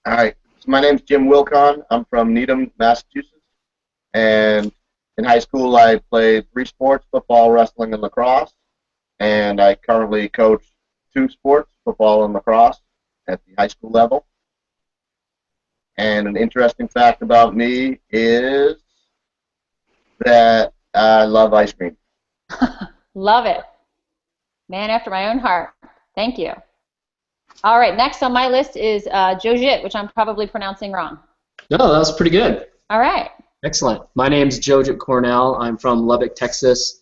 Hi, so my name's Jim Wilcon. I'm from Needham, Massachusetts, and in high school I played three sports: football, wrestling, and lacrosse. And I currently coach two sports: football and lacrosse, at the high school level. And an interesting fact about me is that I love ice cream. Love it. Man after my own heart. Thank you. All right, next on my list is Jojit, which I'm probably pronouncing wrong. No, that was pretty good. All right. Excellent. My name's Jojit Cornell. I'm from Lubbock, Texas.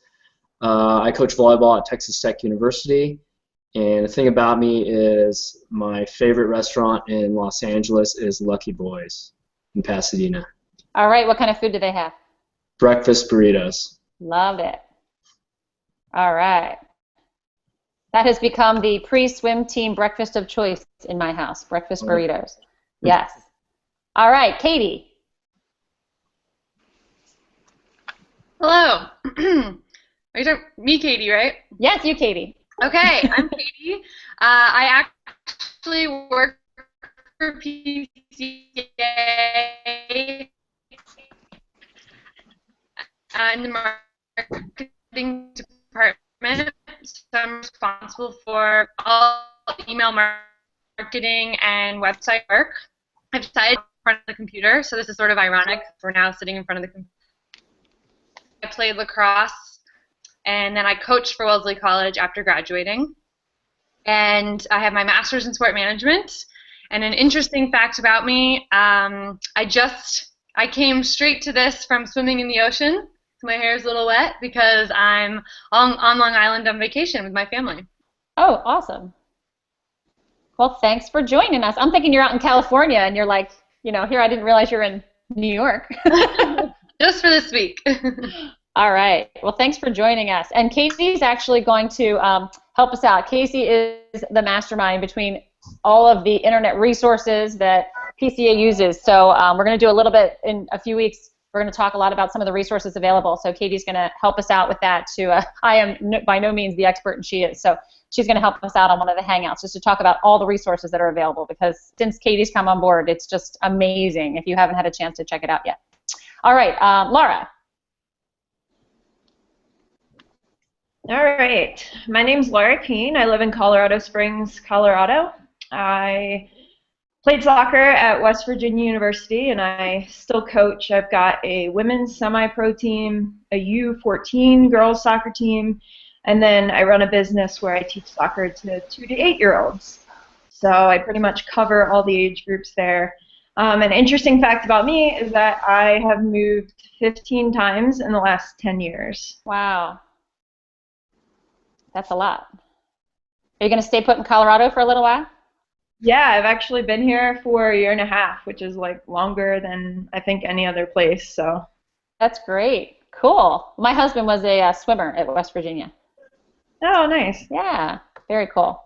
I coach volleyball at Texas Tech University. And the thing about me is my favorite restaurant in Los Angeles is Lucky Boys in Pasadena. All right, what kind of food do they have? Breakfast burritos. Love it. All right. That has become the pre-swim team breakfast of choice in my house, breakfast burritos. Yes. All right, Katie. Hello. Are you talking me, Katie, right? Yes, you, Katie. Okay, I'm Katie. I actually work for PCA in the marketing department. So I'm responsible for all email marketing and website work. I've decided in front of the computer, so this is sort of ironic. We're now sitting in front of the computer. I played lacrosse, and then I coached for Wellesley College after graduating. And I have my master's in sport management. And an interesting fact about me, I came straight to this from swimming in the ocean. So my hair is a little wet because I'm on Long Island on vacation with my family. Oh, awesome. Well, thanks for joining us. I'm thinking you're out in California, and you're like, here I didn't realize you're in New York. Just for this week. All right. Well, thanks for joining us. And Casey's actually going to help us out. Casey is the mastermind between all of the internet resources that PCA uses. So we're going to do a little bit in a few weeks. We're going to talk a lot about some of the resources available. So Katie's going to help us out with that too. I am by no means the expert, and she is. So she's going to help us out on one of the Hangouts just to talk about all the resources that are available, because since Katie's come on board, it's just amazing if you haven't had a chance to check it out yet. All right, Laura. All right, my name's Laura Keene. I live in Colorado Springs, Colorado. I played soccer at West Virginia University, and I still coach. I've got a women's semi-pro team, a U14 girls soccer team, and then I run a business where I teach soccer to 2 to 8-year-olds. So I pretty much cover all the age groups there. An interesting fact about me is that I have moved 15 times in the last 10 years. Wow. That's a lot. Are you going to stay put in Colorado for a little while? Yeah, I've actually been here for a year and a half, which is like longer than I think any other place. So that's great. Cool. My husband was a swimmer at West Virginia. Oh, nice. Yeah, very cool.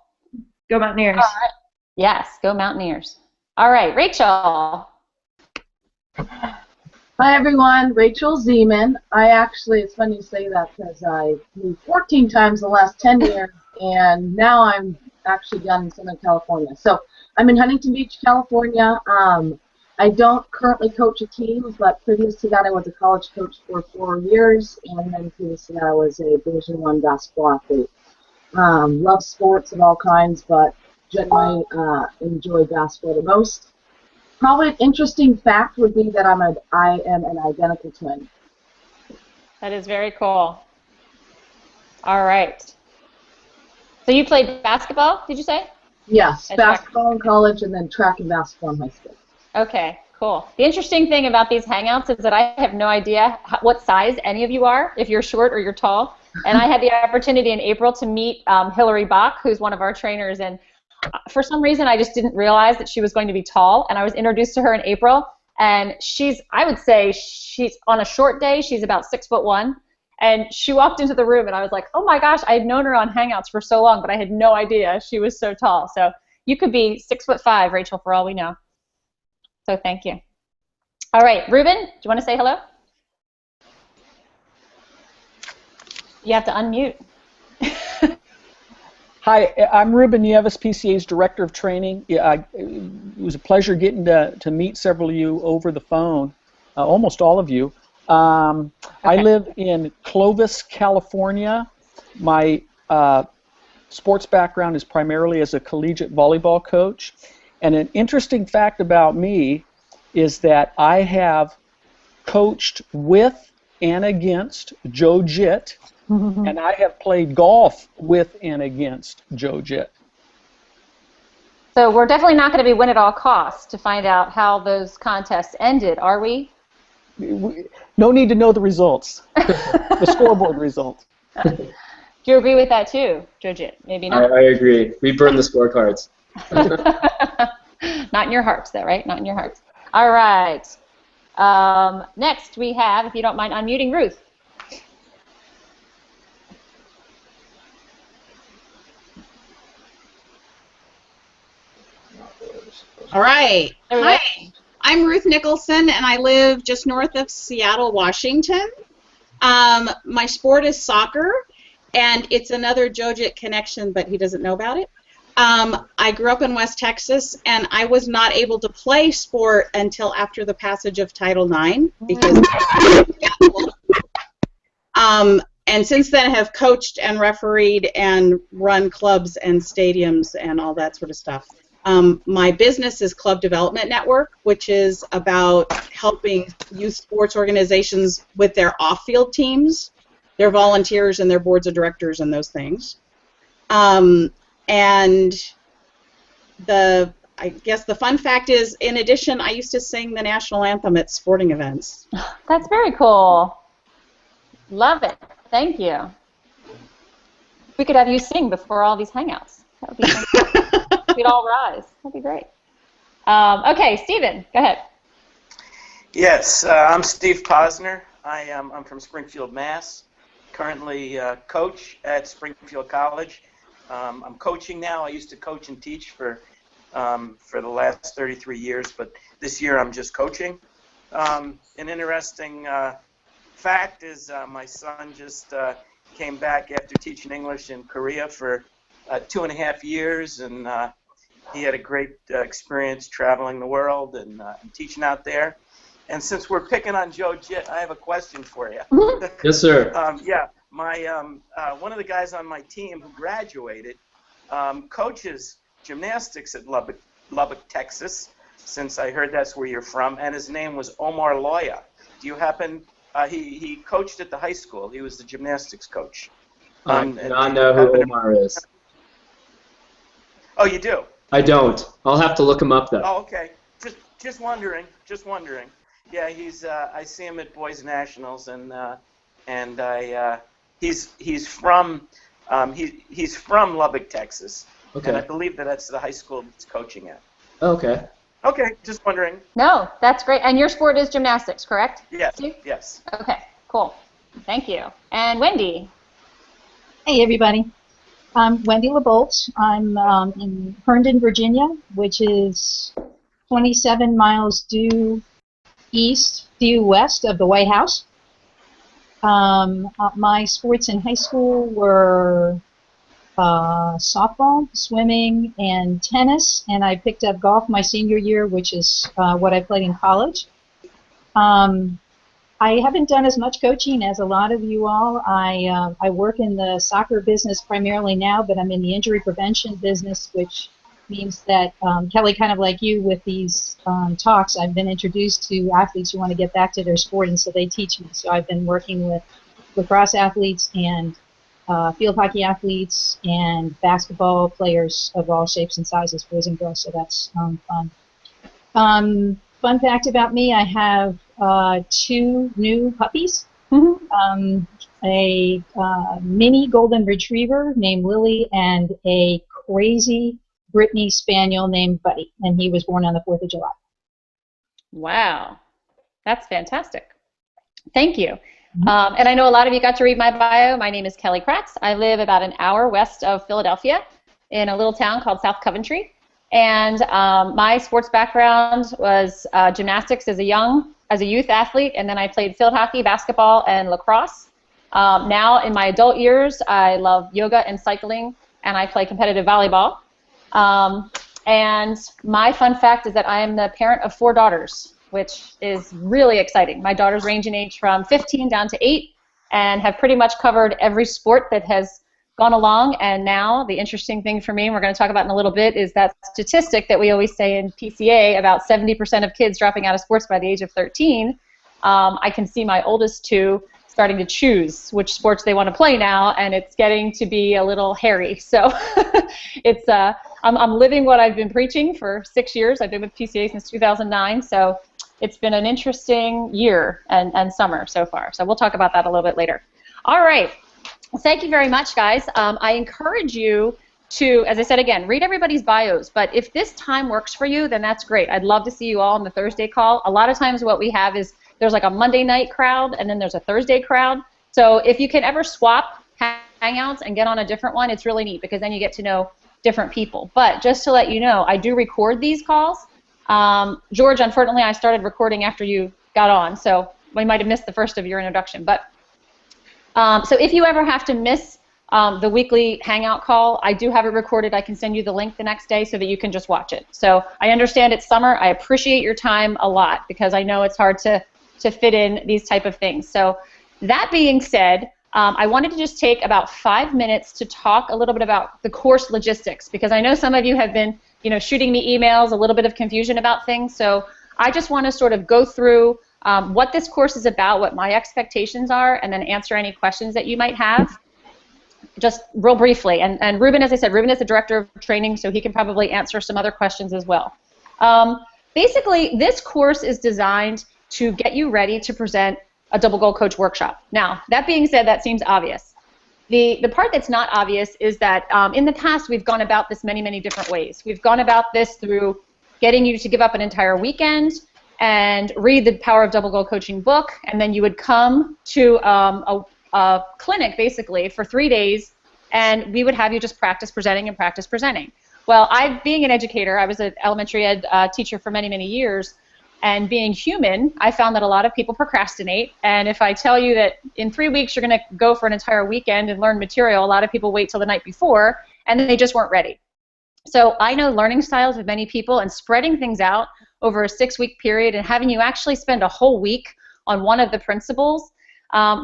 Go Mountaineers. All right. Yes, go Mountaineers. All right, Rachel. Hi everyone, Rachel Zeman. It's funny you say that because I moved 14 times the last 10 years, and now I'm actually down in Southern California. So I'm in Huntington Beach, California. I don't currently coach a team, but previous to that I was a college coach for 4 years, and then previous to that I was a Division I basketball athlete. Love sports of all kinds, but generally enjoy basketball the most. Probably an interesting fact would be that I am an identical twin. That is very cool. All right. So you played basketball, did you say? Yes, basketball in college and then track and basketball in high school. Okay, cool. The interesting thing about these Hangouts is that I have no idea what size any of you are, if you're short or you're tall. And I had the opportunity in April to meet Hillary Bach, who's one of our trainers, and for some reason I just didn't realize that she was going to be tall, and I was introduced to her in April, and I would say she's on a short day, she's about 6'1", and she walked into the room and I was like, oh my gosh, I had known her on Hangouts for so long, but I had no idea she was so tall. So you could be 6'5", Rachel, for all we know. So thank you. All right, Ruben, do you want to say hello? You have to unmute. Hi, I'm Ruben Nieves, PCA's Director of Training. was a pleasure getting to meet several of you over the phone, almost all of you. I live in Clovis, California. My sports background is primarily as a collegiate volleyball coach. And an interesting fact about me is that I have coached with and against Joe Jitt, and I have played golf with and against Joe Jitt. So we're definitely not going to be win at all costs to find out how those contests ended, are we? No need to know the results, the scoreboard results. Do you agree with that too, Joe Jitt? Maybe not. I agree. We burn the scorecards. Not in your hearts, though, right? Not in your hearts. All right. Next we have, if you don't mind unmuting, Ruth. All right. There we go. Hi, I'm Ruth Nicholson, and I live just north of Seattle, Washington. My sport is soccer, and it's another Joe Jitt connection, but he doesn't know about it. I grew up in West Texas, and I was not able to play sport until after the passage of Title IX because and since then have coached and refereed and run clubs and stadiums and all that sort of stuff. My business is Club Development Network, which is about helping youth sports organizations with their off-field teams, their volunteers and their boards of directors and those things. And I guess the fun fact is, in addition, I used to sing the national anthem at sporting events. That's very cool. Love it. Thank you. We could have you sing before all these hangouts. That would be fantastic. We'd all rise. That'd be great. Okay, Stephen, go ahead. Yes, I'm Steve Posner. I'm from Springfield, Mass. Currently coach at Springfield College. I'm coaching now. I used to coach and teach for the last 33 years, but this year I'm just coaching. An interesting fact is my son just came back after teaching English in Korea for 2.5 years, and he had a great experience traveling the world and teaching out there. And since we're picking on Joe Jitt, I have a question for you. Yes, sir. Yeah, my one of the guys on my team who graduated coaches gymnastics at Lubbock, Texas, since I heard that's where you're from, and his name was Omar Loya. Do you happen? He coached at the high school. He was the gymnastics coach. I do not know who Omar is. Oh, you do? I don't. I'll have to look him up, though. Oh, okay. Just wondering. Yeah, he's. I see him at Boys Nationals, and he's from Lubbock, Texas. Okay. And I believe that's the high school he's coaching at. Okay. Okay, just wondering. No, that's great. And your sport is gymnastics, correct? Yes. Steve? Yes. Okay, cool. Thank you. And Wendy. Hey, everybody. I'm Wendy LeBolt. I'm in Herndon, Virginia, which is 27 miles due west of the White House. My sports in high school were softball, swimming, and tennis, and I picked up golf my senior year, which is what I played in college. I haven't done as much coaching as a lot of you all. I work in the soccer business primarily now, but I'm in the injury prevention business, which means that, Kelly, kind of like you with these talks, I've been introduced to athletes who want to get back to their sport, and so they teach me. So I've been working with lacrosse athletes and field hockey athletes and basketball players of all shapes and sizes, boys and girls, so that's fun. Fun fact about me, I have 2 new puppies. A mini golden retriever named Lily and a crazy Brittany Spaniel named Buddy, and he was born on the 4th of July. Wow, that's fantastic. Thank you. And I know a lot of you got to read my bio. My name is Kelly Kratz. I live about an hour west of Philadelphia in a little town called South Coventry. And my sports background was gymnastics as a youth athlete, and then I played field hockey, basketball, and lacrosse. Now in my adult years, I love yoga and cycling, and I play competitive volleyball. And my fun fact is that I am the parent of 4 daughters, which is really exciting. My daughters range in age from 15 down to 8 and have pretty much covered every sport that has gone along. And now the interesting thing for me, and we're going to talk about in a little bit, is that statistic that we always say in PCA, about 70% of kids dropping out of sports by the age of 13. I can see my oldest 2 starting to choose which sports they want to play now, and it's getting to be a little hairy. So it's I'm living what I've been preaching for 6 years. I've been with PCA since 2009, so it's been an interesting year and summer so far. So we'll talk about that a little bit later. All right. Well, thank you very much, guys. I encourage you to, as I said again, read everybody's bios. But if this time works for you, then that's great. I'd love to see you all on the Thursday call. A lot of times what we have is there's like a Monday night crowd, and then there's a Thursday crowd. So if you can ever swap Hangouts and get on a different one, it's really neat because then you get to know different people. But just to let you know, I do record these calls. George, unfortunately, I started recording after you got on, so we might have missed the first of your introduction. But so if you ever have to miss the weekly Hangout call, I do have it recorded. I can send you the link the next day so that you can just watch it. So I understand it's summer. I appreciate your time a lot because I know it's hard to fit in these type of things. So that being said, I wanted to just take about 5 minutes to talk a little bit about the course logistics because I know some of you have been, shooting me emails, a little bit of confusion about things. So I just want to sort of go through what this course is about, what my expectations are, and then answer any questions that you might have, just real briefly. And Ruben, as I said, Ruben is the director of training, so he can probably answer some other questions as well. Basically, this course is designed to get you ready to present a double goal coach workshop. Now, that being said, that seems obvious. The part that's not obvious is that in the past we've gone about this many, many different ways. We've gone about this through getting you to give up an entire weekend and read the Power of Double Goal Coaching book, and then you would come to a clinic basically for 3 days, and we would have you just practice presenting and practice presenting. Well, being an educator, I was an elementary ed teacher for many, many years, and being human, I found that a lot of people procrastinate, and if I tell you that in 3 weeks you're going to go for an entire weekend and learn material, a lot of people wait till the night before, and then they just weren't ready. So I know learning styles of many people, and spreading things out over a 6-week period and having you actually spend a whole week on one of the principles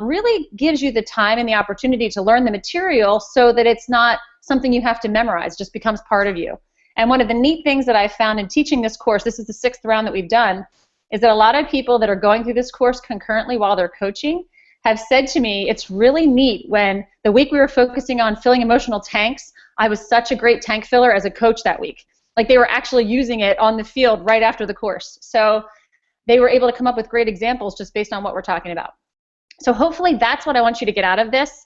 really gives you the time and the opportunity to learn the material so that it's not something you have to memorize, just becomes part of you. And one of the neat things that I've found in teaching this course, this is the 6th round that we've done, is that a lot of people that are going through this course concurrently while they're coaching have said to me, it's really neat when the week we were focusing on filling emotional tanks, I was such a great tank filler as a coach that week. Like they were actually using it on the field right after the course. So they were able to come up with great examples just based on what we're talking about. So hopefully that's what I want you to get out of this.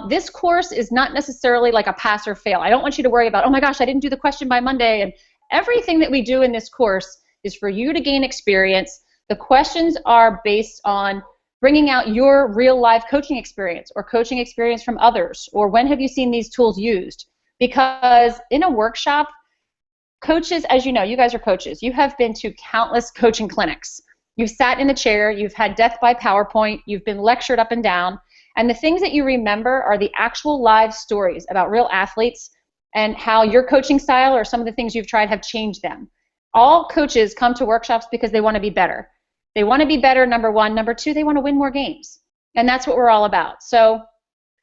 This course is not necessarily like a pass or fail. I don't want you to worry about, oh my gosh, I didn't do the question by Monday. And everything that we do in this course is for you to gain experience. The questions are based on bringing out your real life coaching experience or coaching experience from others, or when have you seen these tools used? Because in a workshop, coaches, as you know, you guys are coaches, you have been to countless coaching clinics. You've sat in the chair, you've had death by PowerPoint, you've been lectured up and down, and the things that you remember are the actual live stories about real athletes and how your coaching style or some of the things you've tried have changed them. All coaches come to workshops because they want to be better. They want to be better, number one. Number two, they want to win more games. And that's what we're all about. So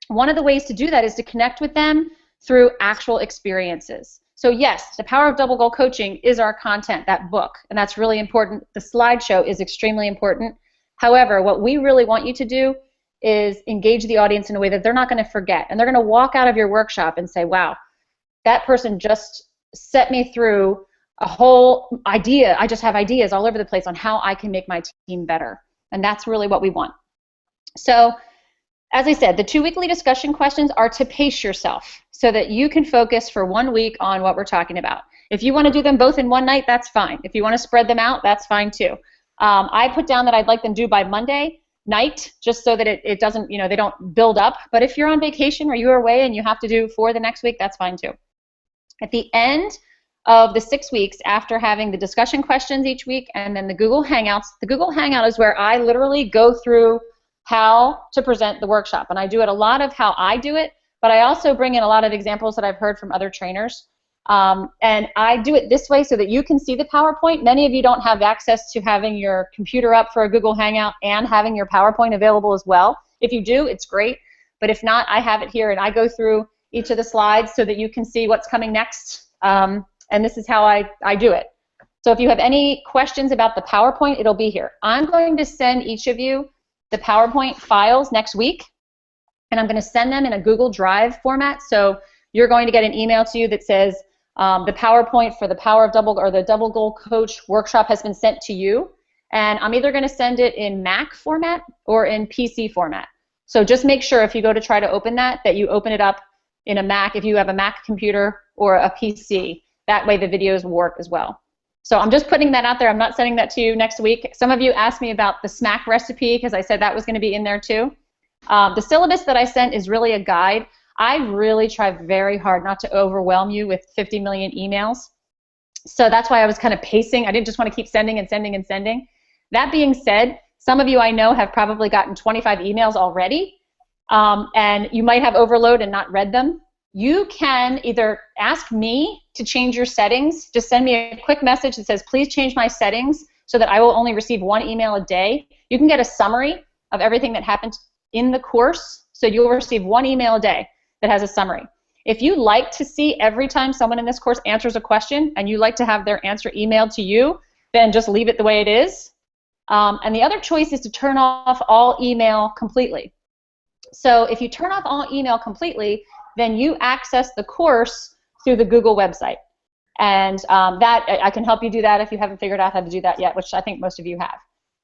one of the ways to do that is to connect with them through actual experiences. So yes, the Power of Double Goal Coaching is our content, that book, and that's really important. The slideshow is extremely important. However, what we really want you to do is engage the audience in a way that they're not going to forget. And they're going to walk out of your workshop and say, wow, that person just set me through a whole idea. I just have ideas all over the place on how I can make my team better. And that's really what we want. So as I said, the 2 weekly discussion questions are to pace yourself so that you can focus for 1 week on what we're talking about. If you want to do them both in one night, that's fine. If you want to spread them out, that's fine too. I put down that I'd like them due by Monday night, just so that it doesn't, they don't build up. But if you're on vacation or you're away and you have to do 4 the next week, that's fine too. At the end of the 6 weeks, after having the discussion questions each week and then the Google Hangouts, the Google Hangout is where I literally go through how to present the workshop. And I do it a lot of how I do it, but I also bring in a lot of examples that I've heard from other trainers. And I do it this way so that you can see the PowerPoint. Many of you don't have access to having your computer up for a Google Hangout and having your PowerPoint available as well. If you do, it's great. But if not, I have it here, and I go through each of the slides so that you can see what's coming next. And this is how I do it. So if you have any questions about the PowerPoint, it'll be here. I'm going to send each of you the PowerPoint files next week, and I'm going to send them in a Google Drive format. So you're going to get an email to you that says, the PowerPoint for the Power of Double or the Double Goal Coach workshop has been sent to you, and I'm either going to send it in Mac format or in PC format. So just make sure if you go to try to open that you open it up in a Mac if you have a Mac computer or a PC. That way the videos will work as well. So I'm just putting that out there. I'm not sending that to you next week. Some of you asked me about the smack recipe because I said that was going to be in there too. The syllabus that I sent is really a guide. I really try very hard not to overwhelm you with 50 million emails. So that's why I was kind of pacing. I didn't just want to keep sending and sending and sending. That being said, some of you I know have probably gotten 25 emails already, and you might have overload and not read them. You can either ask me to change your settings. Just send me a quick message that says, please change my settings so that I will only receive 1 email a day. You can get a summary of everything that happened in the course, so you'll receive 1 email a day that has a summary. If you like to see every time someone in this course answers a question and you like to have their answer emailed to you, then just leave it the way it is. And the other choice is to turn off all email completely. So if you turn off all email completely, then you access the course through the Google website. And that I can help you do that if you haven't figured out how to do that yet, which I think most of you have.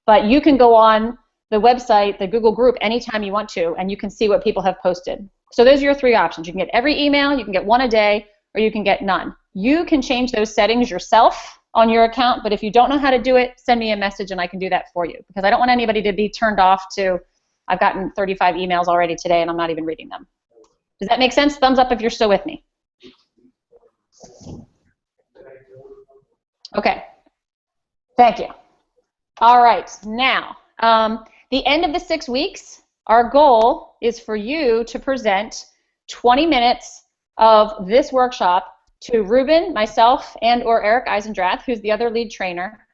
But you can go on the website, the Google group, anytime you want to, and you can see what people have posted. So those are your 3 options. You can get every email, you can get 1 a day, or you can get none. You can change those settings yourself on your account, but if you don't know how to do it, send me a message and I can do that for you, because I don't want anybody to be turned off to, I've gotten 35 emails already today and I'm not even reading them. Does that make sense? Thumbs up if you're still with me. Okay. Thank you. All right. Now, the end of the 6 weeks, our goal is for you to present 20 minutes of this workshop to Ruben, myself, and or Eric Eisendrath, who's the other lead trainer,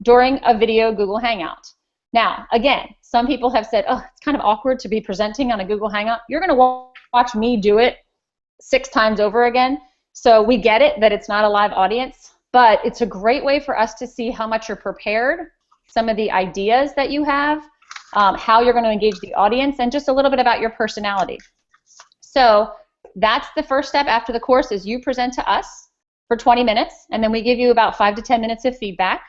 during a video Google Hangout. Now, again, some people have said, oh, it's kind of awkward to be presenting on a Google Hangout. You're going to watch me do it 6 times over again. So we get it that it's not a live audience, but it's a great way for us to see how much you're prepared, some of the ideas that you have, how you're going to engage the audience, and just a little bit about your personality. So that's the first step after the course, is you present to us for 20 minutes, and then we give you about 5 to 10 minutes of feedback.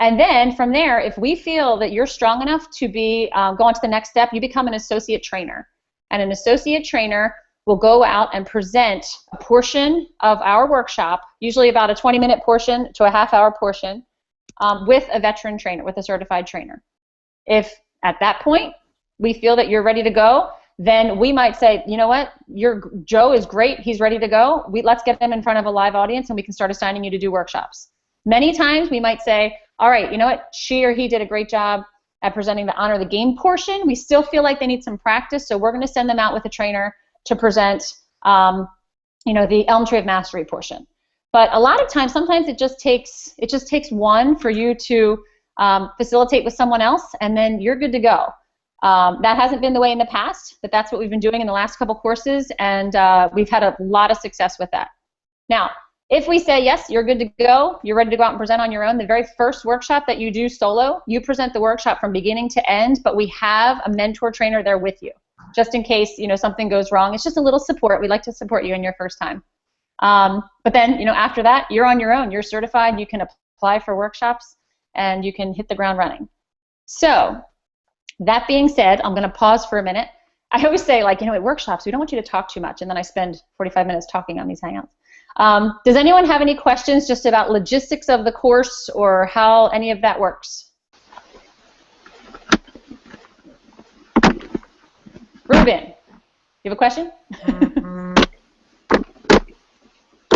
And then from there, if we feel that you're strong enough to be go on to the next step, you become an associate trainer. And an associate trainer will go out and present a portion of our workshop, usually about a 20-minute portion to a half-hour portion, with a veteran trainer, with a certified trainer. If at that point we feel that you're ready to go, then we might say, you know what, Joe is great, he's ready to go. Let's get him in front of a live audience and we can start assigning you to do workshops. Many times we might say, all right, you know what, she or he did a great job at presenting the honor the game portion. We still feel like they need some practice, so we're going to send them out with a trainer to present the Elm Tree of Mastery portion. But a lot of times, sometimes it just takes one for you to facilitate with someone else, and then you're good to go. That hasn't been the way in the past, but that's what we've been doing in the last couple courses, and we've had a lot of success with that. Now, if we say, yes, you're good to go, you're ready to go out and present on your own, the very first workshop that you do solo, you present the workshop from beginning to end, but we have a mentor trainer there with you, just in case something goes wrong. It's just a little support. We like to support you in your first time. But then, after that, you're on your own. You're certified. You can apply for workshops, and you can hit the ground running. So, that being said, I'm going to pause for a minute. I always say, at workshops, we don't want you to talk too much, and then I spend 45 minutes talking on these Hangouts. Does anyone have any questions just about logistics of the course or how any of that works? Ruben, you have a question?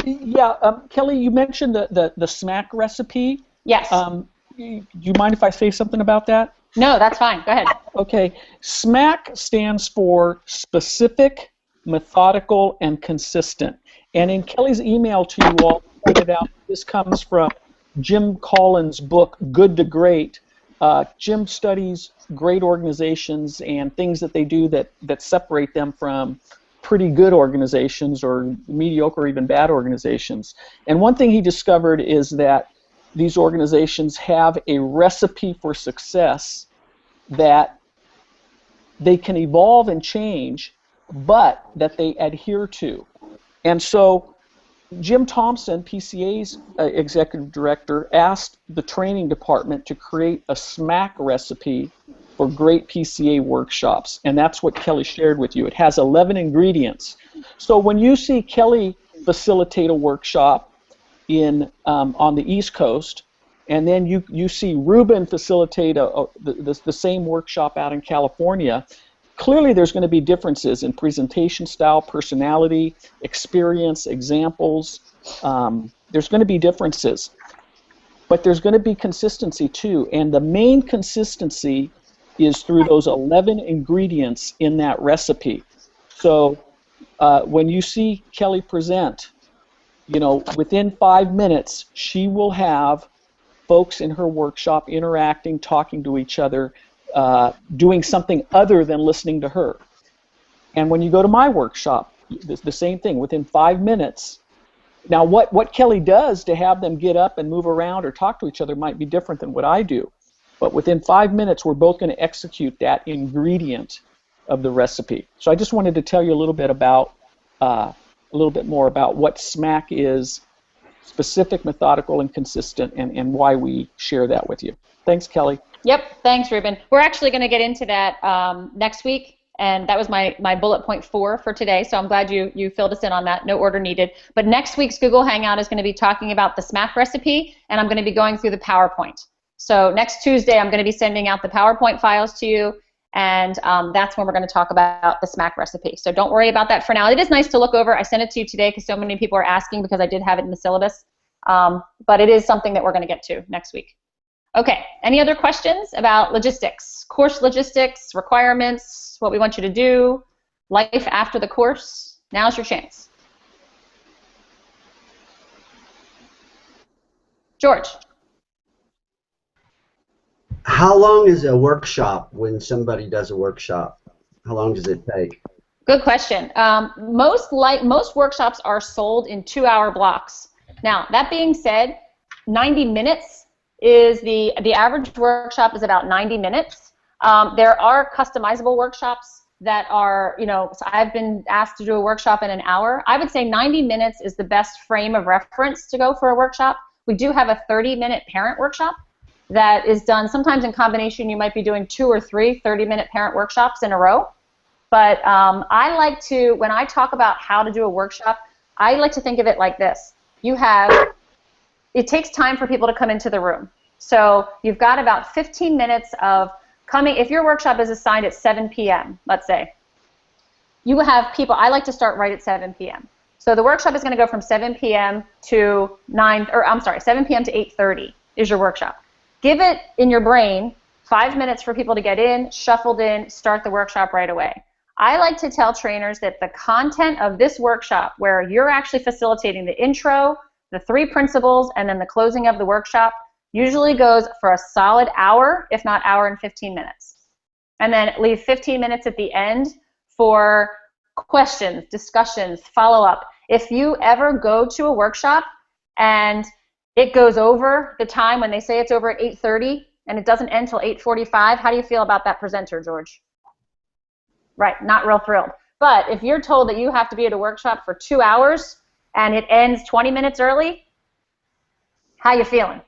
Yeah, Kelly, you mentioned the SMAC recipe. Yes. Do you mind if I say something about that? No, that's fine. Go ahead. Okay. SMAC stands for specific, methodical, and consistent. And in Kelly's email to you all, pointed out this comes from Jim Collins' book, Good to Great. Jim studies great organizations and things that they do that separate them from pretty good organizations or mediocre or even bad organizations. And one thing he discovered is that these organizations have a recipe for success that they can evolve and change, but that they adhere to. And so Jim Thompson, PCA's executive director, asked the training department to create a SMAC recipe for great PCA workshops, and that's what Kelly shared with you. It has 11 ingredients. So when you see Kelly facilitate a workshop on the East Coast, and then you see Ruben facilitate the same workshop out in California, clearly there's going to be differences in presentation style, personality, experience, examples. There's going to be differences. But there's going to be consistency too, and the main consistency is through those 11 ingredients in that recipe. So when you see Kelly present, within 5 minutes, she will have folks in her workshop interacting, talking to each other, doing something other than listening to her. And when you go to my workshop, the same thing. Within 5 minutes, now what Kelly does to have them get up and move around or talk to each other might be different than what I do. But within 5 minutes, we're both going to execute that ingredient of the recipe. So I just wanted to tell you a little bit more about what SMAC is, specific, methodical, and consistent, and why we share that with you. Thanks, Kelly. Yep, thanks, Ruben. We're actually going to get into that next week, and that was my bullet point 4 for today, so I'm glad you filled us in on that. No order needed. But next week's Google Hangout is going to be talking about the SMAC recipe, and I'm going to be going through the PowerPoint. So next Tuesday, I'm going to be sending out the PowerPoint files to you, and that's when we're going to talk about the SMAC recipe. So don't worry about that for now. It is nice to look over. I sent it to you today because so many people are asking because I did have it in the syllabus. But it is something that we're going to get to next week. Okay, any other questions about logistics? Course logistics, requirements, what we want you to do, life after the course? Now's your chance. George. How long is a workshop when somebody does a workshop? How long does it take? Good question. Most workshops are sold in 2-hour blocks. Now, that being said, 90 minutes is the average workshop is about 90 minutes. There are customizable workshops that are, so I've been asked to do a workshop in an hour. I would say 90 minutes is the best frame of reference to go for a workshop. We do have a 30-minute parent workshop that is done sometimes in combination. You might be doing 2 or 3 30-minute parent workshops in a row. But I like to, when I talk about how to do a workshop, I like to think of it like this. It takes time for people to come into the room. So you've got about 15 minutes of coming. If your workshop is assigned at 7 p.m., let's say, you have people, I like to start right at 7 p.m. So the workshop is going to go from 7 p.m. to 7 p.m. to 8:30 is your workshop. Give it in your brain 5 minutes for people to get in, shuffled in, start the workshop right away. I like to tell trainers that the content of this workshop, where you're actually facilitating the intro, the 3 principles, and then the closing of the workshop, usually goes for a solid hour, if not hour and 15 minutes. And then leave 15 minutes at the end for questions, discussions, follow-up. If you ever go to a workshop and it goes over the time when they say it's over at 8:30 and it doesn't end till 8:45, how do you feel about that presenter, George? Right, not real thrilled. But if you're told that you have to be at a workshop for 2 hours and it ends 20 minutes early, how you feeling?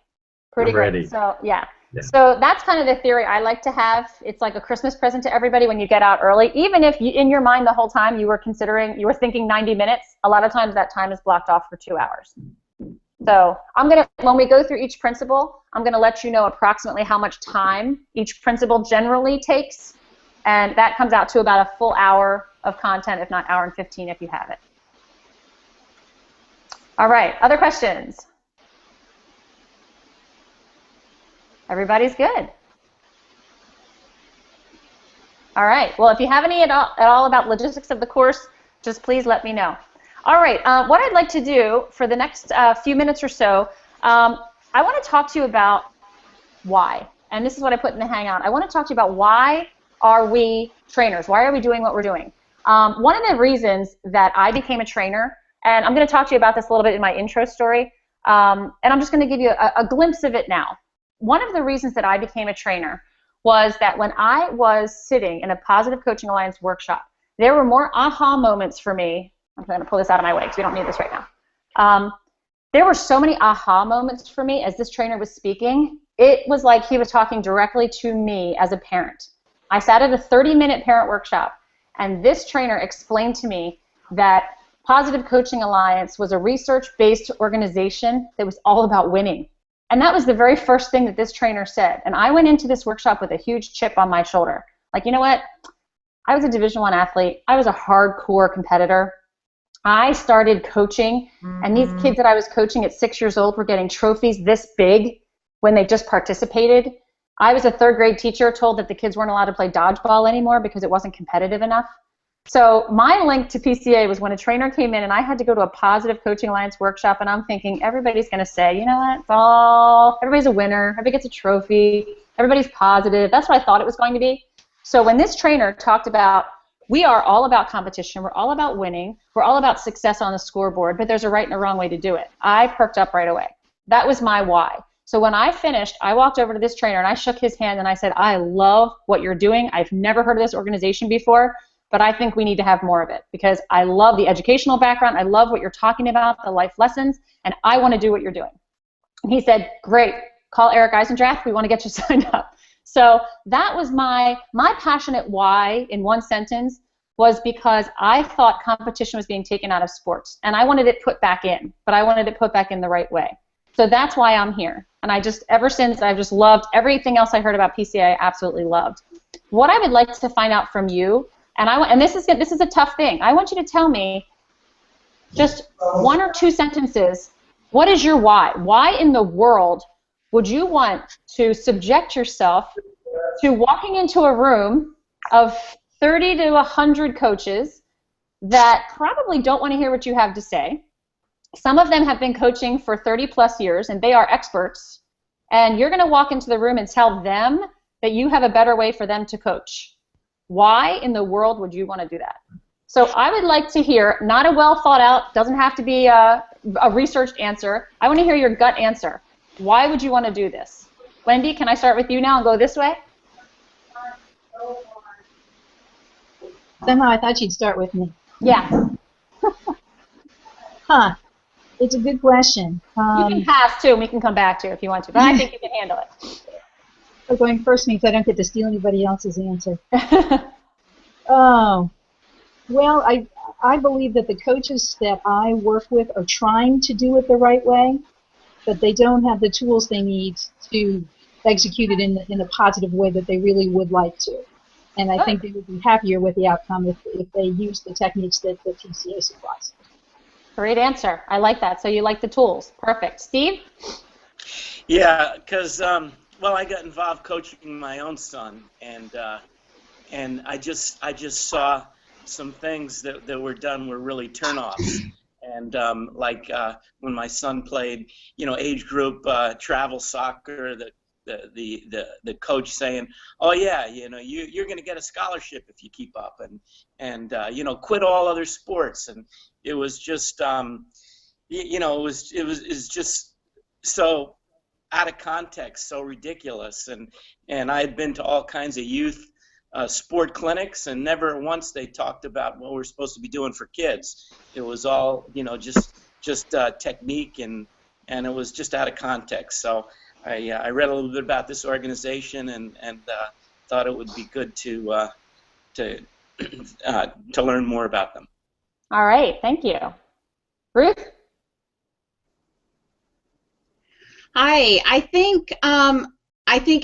Pretty great. So yeah. So that's kind of the theory I like to have. It's like a Christmas present to everybody when you get out early. Even if you, in your mind the whole time you were thinking 90 minutes, a lot of times that time is blocked off for 2 hours. So when we go through each principle, I'm gonna let you know approximately how much time each principle generally takes. And that comes out to about a full hour of content, if not hour and 15 if you have it. All right, other questions? Everybody's good. All right, well, if you have any at all about logistics of the course, just please let me know. All right, what I'd like to do for the next few minutes or so, I want to talk to you about why. And this is what I put in the Hangout. I want to talk to you about why are we trainers? Why are we doing what we're doing? One of the reasons that I became a trainer, and I'm going to talk to you about this a little bit in my intro story, and I'm just going to give you a glimpse of it now. One of the reasons that I became a trainer was that when I was sitting in a Positive Coaching Alliance workshop, there were more aha moments for me. I'm going to pull this out of my way because we don't need this right now. There were so many aha moments for me as this trainer was speaking. It was like he was talking directly to me as a parent. I sat at a 30-minute parent workshop, and this trainer explained to me that Positive Coaching Alliance was a research-based organization that was all about winning. And that was the very first thing that this trainer said. And I went into this workshop with a huge chip on my shoulder. Like, you know what? I was a Division I athlete. I was a hardcore competitor. I started coaching, and these kids that I was coaching at 6 years old were getting trophies this big when they just participated. I was a third-grade teacher told that the kids weren't allowed to play dodgeball anymore because it wasn't competitive enough. So my link to PCA was when a trainer came in and I had to go to a Positive Coaching Alliance workshop, and I'm thinking everybody's going to say, you know what, everybody's a winner, everybody gets a trophy, everybody's positive. That's what I thought it was going to be. So when this trainer talked about we are all about competition, we're all about winning, we're all about success on the scoreboard, but there's a right and a wrong way to do it, I perked up right away. That was my why. So when I finished, I walked over to this trainer and I shook his hand and I said, I love what you're doing. I've never heard of this organization before, but I think we need to have more of it because I love the educational background, I love what you're talking about, the life lessons, and I want to do what you're doing. And he said, great, call Eric Eisendrath, we want to get you signed up. So that was my passionate why in one sentence was because I thought competition was being taken out of sports, and I wanted it put back in, but I wanted it put back in the right way. So that's why I'm here. And I just, ever since, I've just loved everything else I heard about PCA. I absolutely loved. What I would like to find out from you, and this is a tough thing. I want you to tell me just 1 or 2 sentences. What is your why? Why in the world would you want to subject yourself to walking into a room of 30 to 100 coaches that probably don't want to hear what you have to say? Some of them have been coaching for 30 plus years and they are experts, and you're going to walk into the room and tell them that you have a better way for them to coach. Why in the world would you want to do that? So I would like to hear, not a well thought out, doesn't have to be a researched answer. I want to hear your gut answer. Why would you want to do this? Wendy, can I start with you now and go this way? Somehow I thought you'd start with me. Yeah. Huh. It's a good question. You can pass too, and we can come back to it if you want to, but I think you can handle it. So going first means I don't get to steal anybody else's answer. Oh, well, I believe that the coaches that I work with are trying to do it the right way, but they don't have the tools they need to execute it in a positive way that they really would like to. And I think they would be happier with the outcome if they use the techniques that the PCA supplies. Great answer. I like that. So you like the tools. Perfect. Steve? Yeah, because well, I got involved coaching my own son, and I just saw some things that were done were really turnoffs. And like when my son played, age group travel soccer, the coach saying, "Oh yeah, you're going to get a scholarship if you keep up," and quit all other sports. And it was just it was just so out of context, so ridiculous. And I had been to all kinds of youth sport clinics, and never once they talked about what we're supposed to be doing for kids. It was all just technique, and it was just out of context. So I read a little bit about this organization and thought it would be good to learn more about them. All right, thank you. Ruth? Hi, I think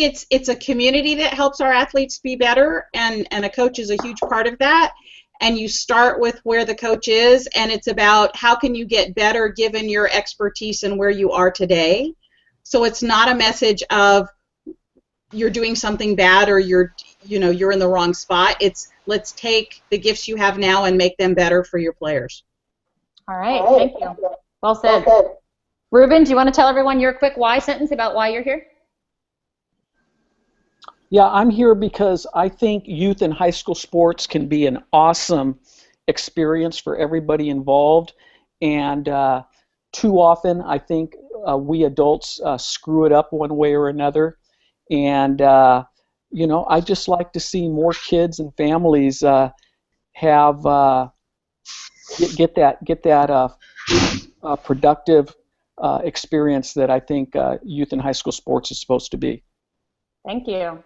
it's a community that helps our athletes be better, and a coach is a huge part of that. And you start with where the coach is, and it's about how can you get better given your expertise and where you are today. So it's not a message of you're doing something bad or you're in the wrong spot. It's let's take the gifts you have now and make them better for your players. All right, thank you. Well said. Ruben, do you want to tell everyone your quick why sentence about why you're here? Yeah, I'm here because I think youth and high school sports can be an awesome experience for everybody involved. And too often, I think we adults screw it up one way or another. And, you know, I just like to see more kids and families have get that productive experience that I think youth and high school sports is supposed to be. Thank you.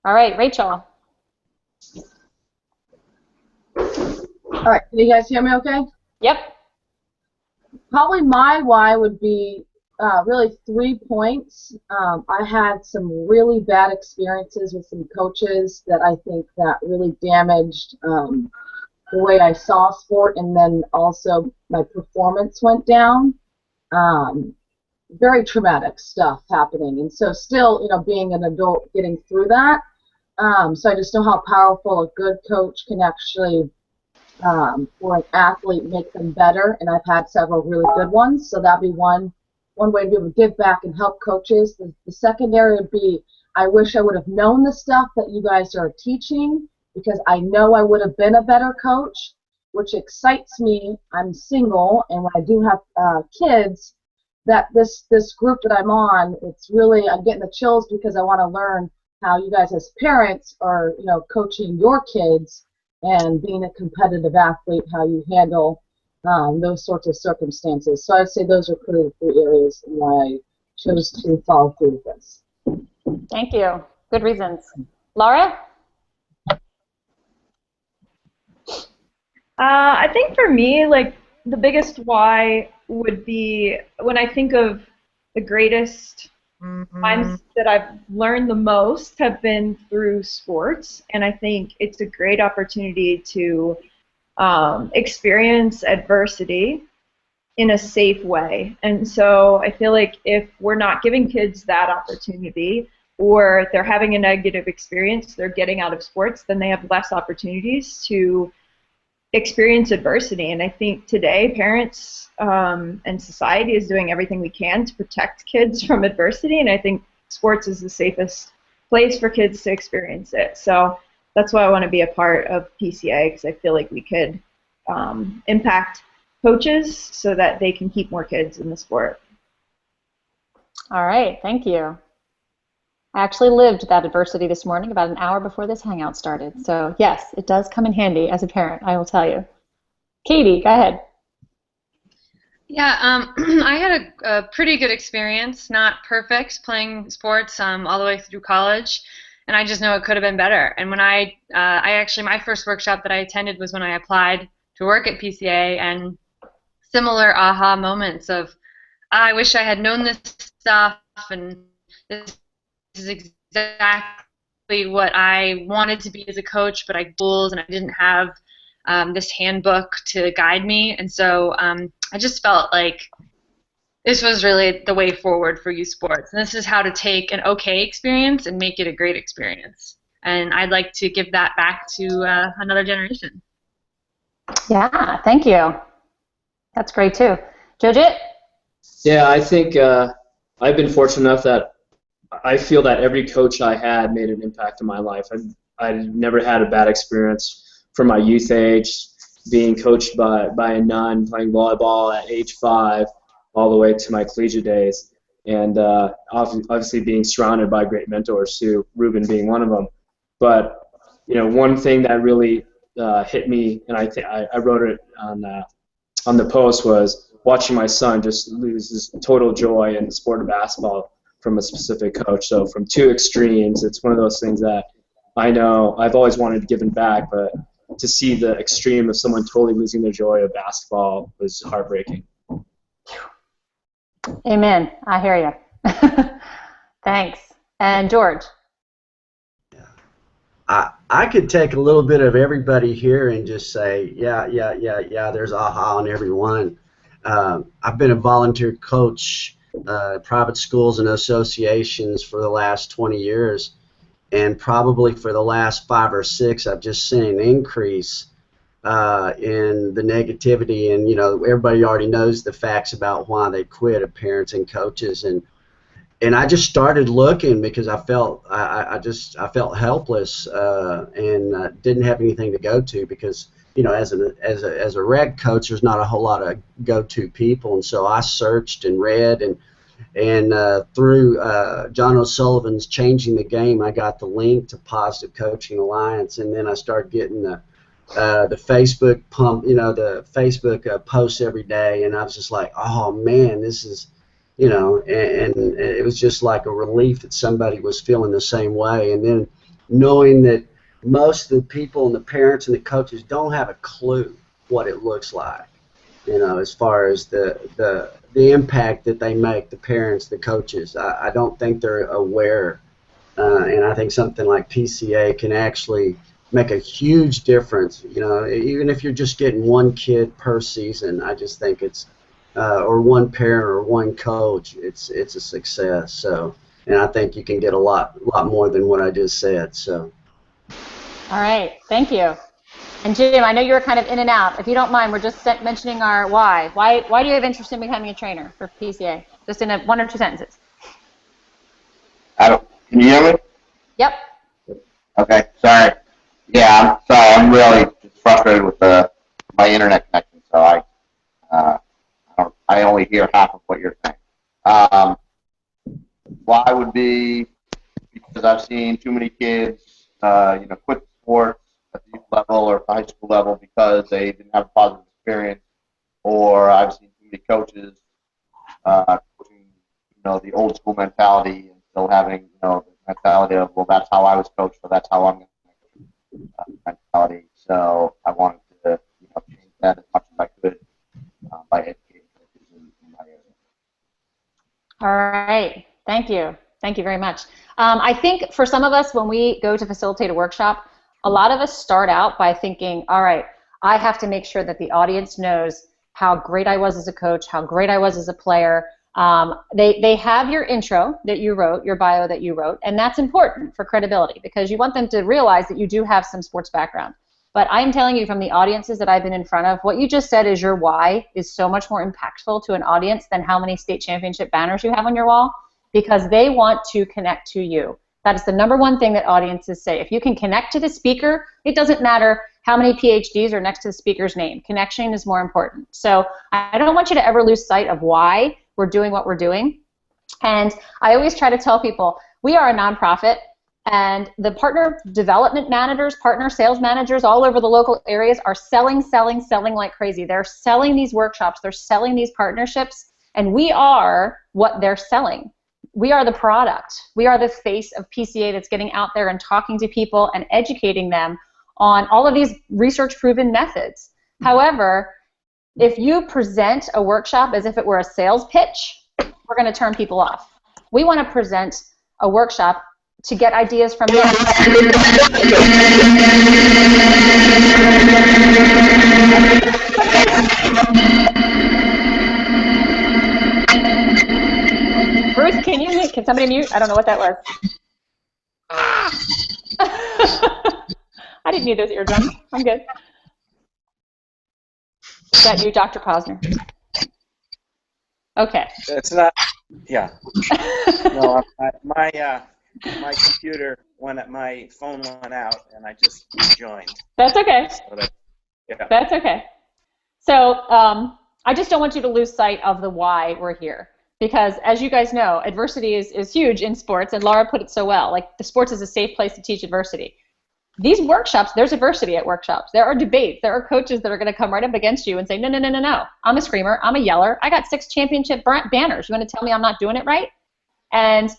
All right, Rachel. All right, can you guys hear me okay? Yep. Probably my why would be really 3 points. I had some really bad experiences with some coaches that I think that really damaged the way I saw sport, and then also my performance went down. Very traumatic stuff happening, and so still, you know, being an adult, getting through that. So I just know how powerful a good coach can actually, for an athlete, make them better, and I've had several really good ones, so that'd be one way to be able to give back and help coaches. The secondary would be, I wish I would have known the stuff that you guys are teaching, because I know I would have been a better coach, which excites me. I'm single, and when I do have kids, that this group that I'm on, it's really, I'm getting the chills because I want to learn how you guys as parents are, you know, coaching your kids and being a competitive athlete, how you handle those sorts of circumstances. So I'd say those are pretty the 3 areas why I chose to follow through with this. Thank you. Good reasons. Laura? I think for me, like, the biggest why would be when I think of the greatest times that I've learned the most have been through sports, and I think it's a great opportunity to experience adversity in a safe way. And so I feel like if we're not giving kids that opportunity, or they're having a negative experience they're getting out of sports, then they have less opportunities to experience adversity. And I think today parents and society is doing everything we can to protect kids from adversity, and I think sports is the safest place for kids to experience it. So that's why I want to be a part of PCA, because I feel like we could impact coaches so that they can keep more kids in the sport. All right, thank you. I actually lived that adversity this morning about an hour before this Hangout started. So yes, it does come in handy as a parent, I will tell you. Katie, go ahead. Yeah, I had a pretty good experience, not perfect, playing sports all the way through college, and I just know it could have been better. And when I actually, my first workshop that I attended was when I applied to work at PCA, and similar aha moments of, I wish I had known this stuff, and this is exactly what I wanted to be as a coach, but I had goals and I didn't have this handbook to guide me. And so I just felt like this was really the way forward for youth sports. And this is how to take an okay experience and make it a great experience. And I'd like to give that back to another generation. Yeah, thank you. That's great too. Jojit? Yeah, I think I've been fortunate enough that I feel that every coach I had made an impact in my life. I never had a bad experience from my youth age, being coached by a nun, playing volleyball at age 5, all the way to my collegiate days, and obviously being surrounded by great mentors too, Ruben being one of them. But you know, one thing that really hit me, and I wrote it on the post, was watching my son just lose his total joy in the sport of basketball from a specific coach. So from 2 extremes, it's one of those things that I know I've always wanted to give back, but to see the extreme of someone totally losing their joy of basketball was heartbreaking. Amen. I hear you. Thanks. And George? I could take a little bit of everybody here and just say, yeah, there's aha on every one. I've been a volunteer coach, private schools and associations for the last 20 years, and probably for the last 5 or 6, I've just seen an increase in the negativity, and everybody already knows the facts about why they quit of parents and coaches, and I just started looking because I felt I felt helpless and didn't have anything to go to because as a rec coach there's not a whole lot of go-to people, and so I searched and read and through John O'Sullivan's Changing the Game, I got the link to Positive Coaching Alliance, and then I started getting the Facebook pump, the Facebook posts every day, and I was just like, oh man, this is, and it was just like a relief that somebody was feeling the same way, and then knowing that most of the people and the parents and the coaches don't have a clue what it looks like, as far as the impact that they make, the parents, the coaches. I don't think they're aware, and I think something like PCA can actually make a huge difference. Even if you're just getting one kid per season, I just think it's, or one parent or one coach, it's a success. So, and I think you can get a lot more than what I just said. So. All right, thank you. And Jim, I know you were kind of in and out. If you don't mind, we're just mentioning our why. Why do you have interest in becoming a trainer for PCA? Just in 1 or 2 sentences. Can you hear me? Yep. Okay, sorry. Yeah, I'm sorry. I'm really just frustrated with my internet connection, so I only hear half of what you're saying. Why would be because I've seen too many kids, quit sports at the youth level or at the high school level because they didn't have a positive experience, or I've seen too many coaches coaching, the old school mentality and still having, the mentality of, well, that's how I was coached, so that's how I'm going to coach mentality. So I wanted to, change that as much as I could by educating coaches in my area. All right, thank you. Thank you very much. I think for some of us, when we go to facilitate a workshop, a lot of us start out by thinking, all right, I have to make sure that the audience knows how great I was as a coach, how great I was as a player. They have your intro that you wrote, your bio that you wrote, and that's important for credibility because you want them to realize that you do have some sports background. But I'm telling you from the audiences that I've been in front of, what you just said is your why is so much more impactful to an audience than how many state championship banners you have on your wall, because they want to connect to you. That is the #1 thing that audiences say. If you can connect to the speaker, it doesn't matter how many PhDs are next to the speaker's name. Connection is more important. So I don't want you to ever lose sight of why we're doing what we're doing. And I always try to tell people, we are a nonprofit, and the partner development managers, partner sales managers all over the local areas are selling like crazy. They're selling these workshops, they're selling these partnerships, and we are what they're selling. We are the product. We are the face of PCA that's getting out there and talking to people and educating them on all of these research-proven methods. However, if you present a workshop as if it were a sales pitch, we're going to turn people off. We want to present a workshop to get ideas from them. Bruce, can somebody mute? I don't know what that was. I didn't need those eardrums. I'm good. Is that you, Dr. Posner? Okay. It's not. Yeah. No, my computer my phone went out, and I just rejoined. That's okay. So yeah. That's okay. So I just don't want you to lose sight of the why we're here. Because as you guys know, adversity is huge in sports, and Laura put it so well. Like, the sports is a safe place to teach adversity. These workshops, there's adversity at workshops. There are debates. There are coaches that are going to come right up against you and say, no. I'm a screamer. I'm a yeller. I got 6 championship banners. You want to tell me I'm not doing it right? And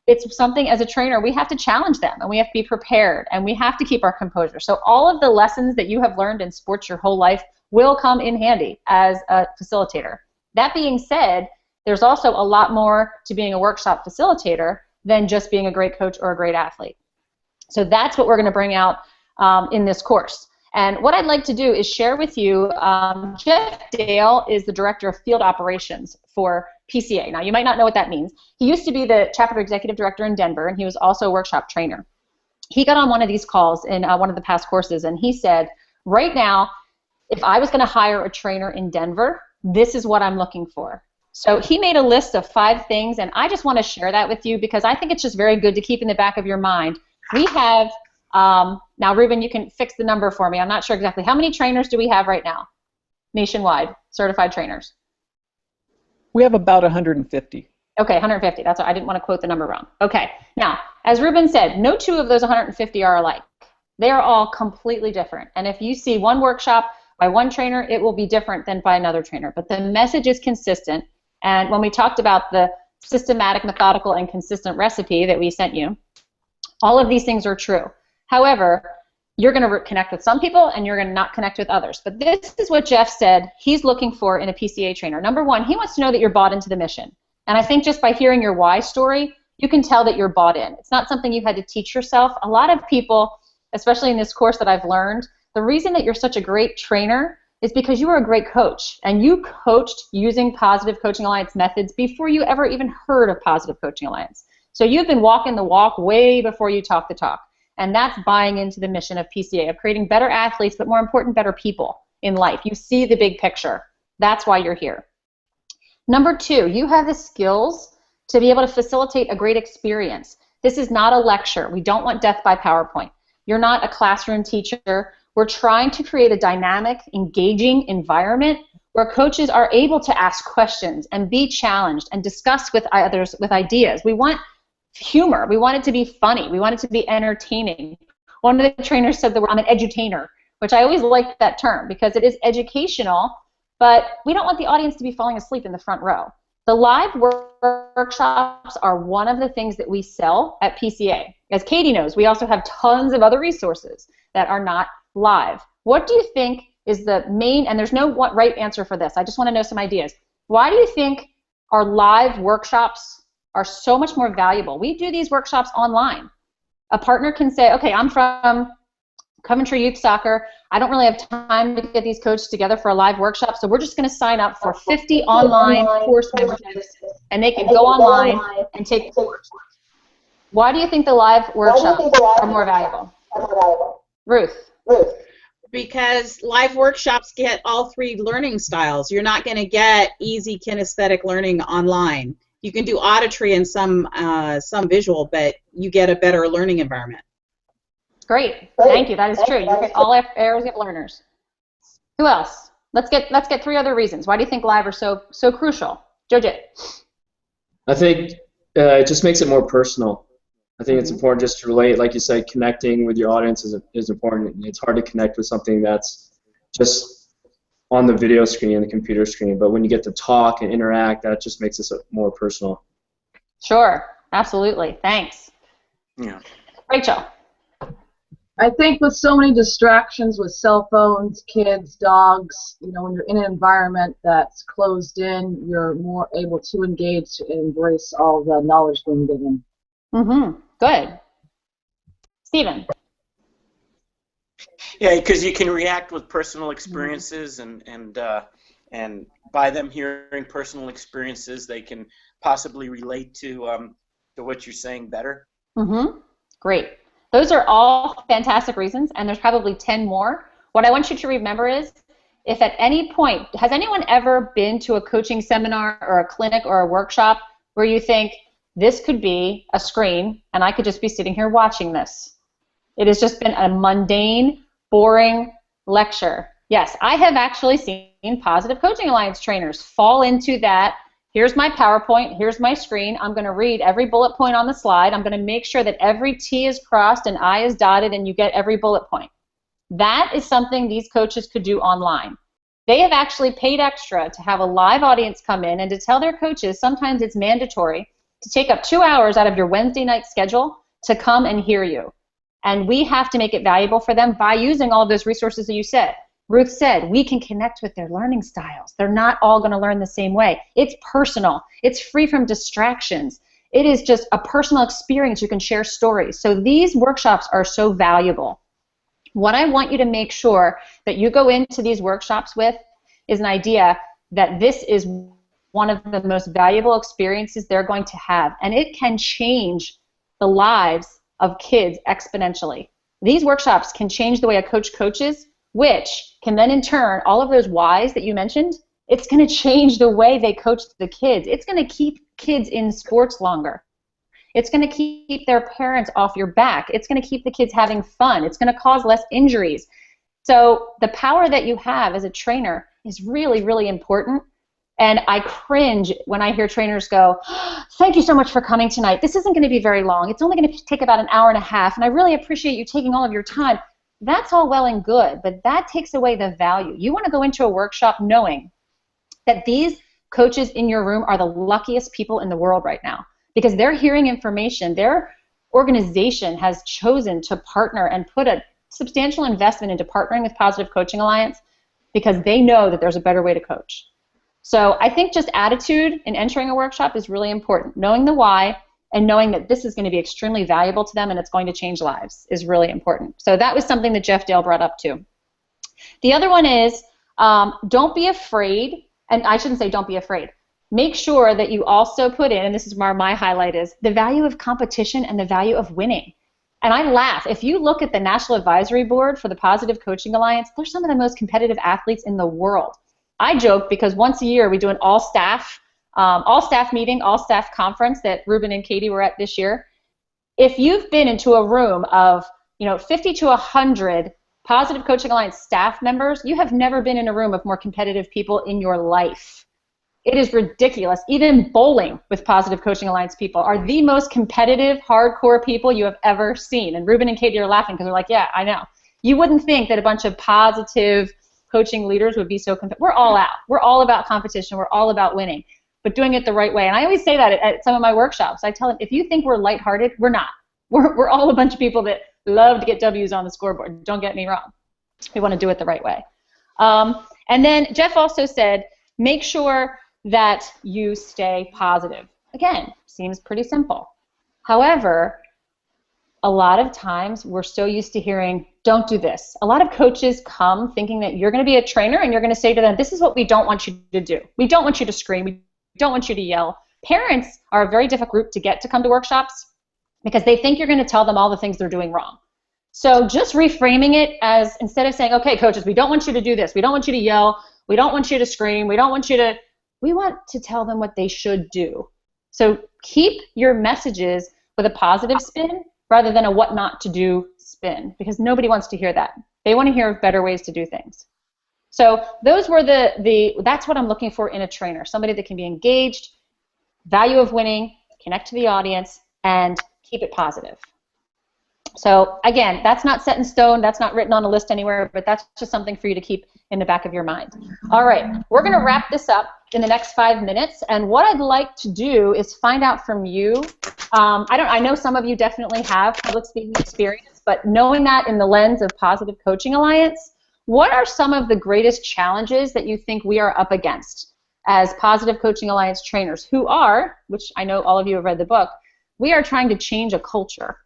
it's something, as a trainer, we have to challenge them, and we have to be prepared, and we have to keep our composure. So all of the lessons that you have learned in sports your whole life will come in handy as a facilitator. That being said, there's also a lot more to being a workshop facilitator than just being a great coach or a great athlete. So that's what we're going to bring out in this course. And what I'd like to do is share with you, Jeff Dale is the Director of Field Operations for PCA. Now, you might not know what that means. He used to be the Chapter Executive Director in Denver, and he was also a workshop trainer. He got on one of these calls in one of the past courses, and he said, right now, if I was going to hire a trainer in Denver, this is what I'm looking for. So he made a list of 5 things, and I just want to share that with you because I think it's just very good to keep in the back of your mind. We have, now Ruben, you can fix the number for me. I'm not sure exactly. How many trainers do we have right now, nationwide, certified trainers? We have about 150. Okay, 150. That's what, I didn't want to quote the number wrong. Okay, now, as Ruben said, no 2 of those 150 are alike. They are all completely different. And if you see one workshop by one trainer, it will be different than by another trainer. But the message is consistent. And when we talked about the systematic, methodical, and consistent recipe that we sent you, all of these things are true. However, you're going to connect with some people and you're going to not connect with others. But this is what Jeff said he's looking for in a PCA trainer. Number 1, he wants to know that you're bought into the mission. And I think just by hearing your why story, you can tell that you're bought in. It's not something you had to teach yourself. A lot of people, especially in this course that I've learned, the reason that you're such a great trainer is because you were a great coach, and you coached using Positive Coaching Alliance methods before you ever even heard of Positive Coaching Alliance. So you've been walking the walk way before you talk the talk, and that's buying into the mission of PCA, of creating better athletes, but more important, better people in life. You see the big picture. That's why you're here. Number 2, you have the skills to be able to facilitate a great experience. This is not a lecture. We don't want death by PowerPoint. You're not a classroom teacher. We're trying to create a dynamic, engaging environment where coaches are able to ask questions and be challenged and discuss with others with ideas. We want humor. We want it to be funny. We want it to be entertaining. One of the trainers said the word, I'm an edutainer, which I always like that term because it is educational, but we don't want the audience to be falling asleep in the front row. The live workshops are one of the things that we sell at PCA. As Katie knows, we also have tons of other resources that are not live. What do you think is the main, and there's no right answer for this, I just want to know some ideas. Why do you think our live workshops are so much more valuable? We do these workshops online. A partner can say, okay, I'm from Coventry Youth Soccer. I don't really have time to get these coaches together for a live workshop, so we're just going to sign up for 50 online course memberships, and they can go online and take courses. Why do you think the live workshops are more valuable? Ruth? Because live workshops get all 3 learning styles. You're not going to get easy kinesthetic learning online. You can do auditory and some visual, but you get a better learning environment. Great, thank you. That is true. You get all areas of learners. Who else? Let's get 3 other reasons. Why do you think live are so crucial? Jojit. I think it just makes it more personal. I think it's important just to relate, like you said, connecting with your audience is important. It's hard to connect with something that's just on the video screen and the computer screen, but when you get to talk and interact, that just makes it more personal. Sure, absolutely. Thanks. Yeah. Rachel. I think with so many distractions with cell phones, kids, dogs, when you're in an environment that's closed in, you're more able to engage and embrace all the knowledge being given. Mm-hmm. Good. Stephen. Yeah, because you can react with personal experiences, and by them hearing personal experiences, they can possibly relate to what you're saying better. Mm-hmm. Great. Those are all fantastic reasons, and there's probably 10 more. What I want you to remember is, if at any point, has anyone ever been to a coaching seminar or a clinic or a workshop where you think, this could be a screen, and I could just be sitting here watching this? It has just been a mundane, boring lecture. Yes, I have actually seen Positive Coaching Alliance trainers fall into that. Here's my PowerPoint, here's my screen, I'm going to read every bullet point on the slide, I'm going to make sure that every T is crossed and I is dotted and you get every bullet point. That is something these coaches could do online. They have actually paid extra to have a live audience come in and to tell their coaches, sometimes it's mandatory, to take up 2 hours out of your Wednesday night schedule to come and hear you. And we have to make it valuable for them by using all of those resources that you said. Ruth said, we can connect with their learning styles. They're not all going to learn the same way. It's personal. It's free from distractions. It is just a personal experience. You can share stories. So these workshops are so valuable. What I want you to make sure that you go into these workshops with is an idea that this is one of the most valuable experiences they're going to have, and it can change the lives of kids exponentially. These workshops can change the way a coach coaches which can then in turn, all of those whys that you mentioned, it's going to change the way they coach the kids. It's going to keep kids in sports longer. It's going to keep their parents off your back. It's going to keep the kids having fun. It's going to cause less injuries. So the power that you have as a trainer is really, really important. And I cringe when I hear trainers go, thank you so much for coming tonight. This isn't going to be very long. It's only going to take about an hour and a half, and I really appreciate you taking all of your time. That's all well and good, but that takes away the value. You want to go into a workshop knowing that these coaches in your room are the luckiest people in the world right now because they're hearing information. Their organization has chosen to partner and put a substantial investment into partnering with Positive Coaching Alliance because they know that there's a better way to coach. So I think just attitude in entering a workshop is really important. Knowing the why and knowing that this is going to be extremely valuable to them and it's going to change lives is really important. So that was something that Jeff Dale brought up too. The other one is don't be afraid, and I shouldn't say don't be afraid. Make sure that you also put in, and this is where my highlight is, the value of competition and the value of winning. And I laugh. If you look at the National Advisory Board for the Positive Coaching Alliance, they're some of the most competitive athletes in the world. I joke because once a year we do an all-staff meeting, all-staff conference that Ruben and Katie were at this year. If you've been into a room of 50 to 100 Positive Coaching Alliance staff members, you have never been in a room of more competitive people in your life. It is ridiculous. Even bowling with Positive Coaching Alliance people are the most competitive, hardcore people you have ever seen. And Ruben and Katie are laughing because they're like, yeah, I know. You wouldn't think that a bunch of positive coaching leaders would be so competitive. We're all out. We're all about competition. We're all about winning, but doing it the right way. And I always say that at some of my workshops. I tell them, if you think we're lighthearted, we're not. We're all a bunch of people that love to get W's on the scoreboard. Don't get me wrong. We want to do it the right way. And then Jeff also said, make sure that you stay positive. Again, seems pretty simple. However, a lot of times we're so used to hearing, don't do this. A lot of coaches come thinking that you're going to be a trainer and you're going to say to them, this is what we don't want you to do. We don't want you to scream. We don't want you to yell. Parents are a very difficult group to get to come to workshops because they think you're going to tell them all the things they're doing wrong. So just reframing it as, instead of saying, okay, coaches, we don't want you to do this. We don't want you to yell. We don't want you to scream. We want to tell them what they should do. So keep your messages with a positive spin rather than a what not to do spin, because nobody wants to hear that. They want to hear better ways to do things. So those were that's what I'm looking for in a trainer, somebody that can be engaged, value of winning, connect to the audience, and keep it positive. So again, that's not set in stone, that's not written on a list anywhere, but that's just something for you to keep in the back of your mind. All right, we're going to wrap this up in the next 5 minutes, and what I'd like to do is find out from you. I know some of you definitely have public speaking experience, but knowing that in the lens of Positive Coaching Alliance, what are some of the greatest challenges that you think we are up against as Positive Coaching Alliance trainers who are, which I know all of you have read the book, we are trying to change a culture,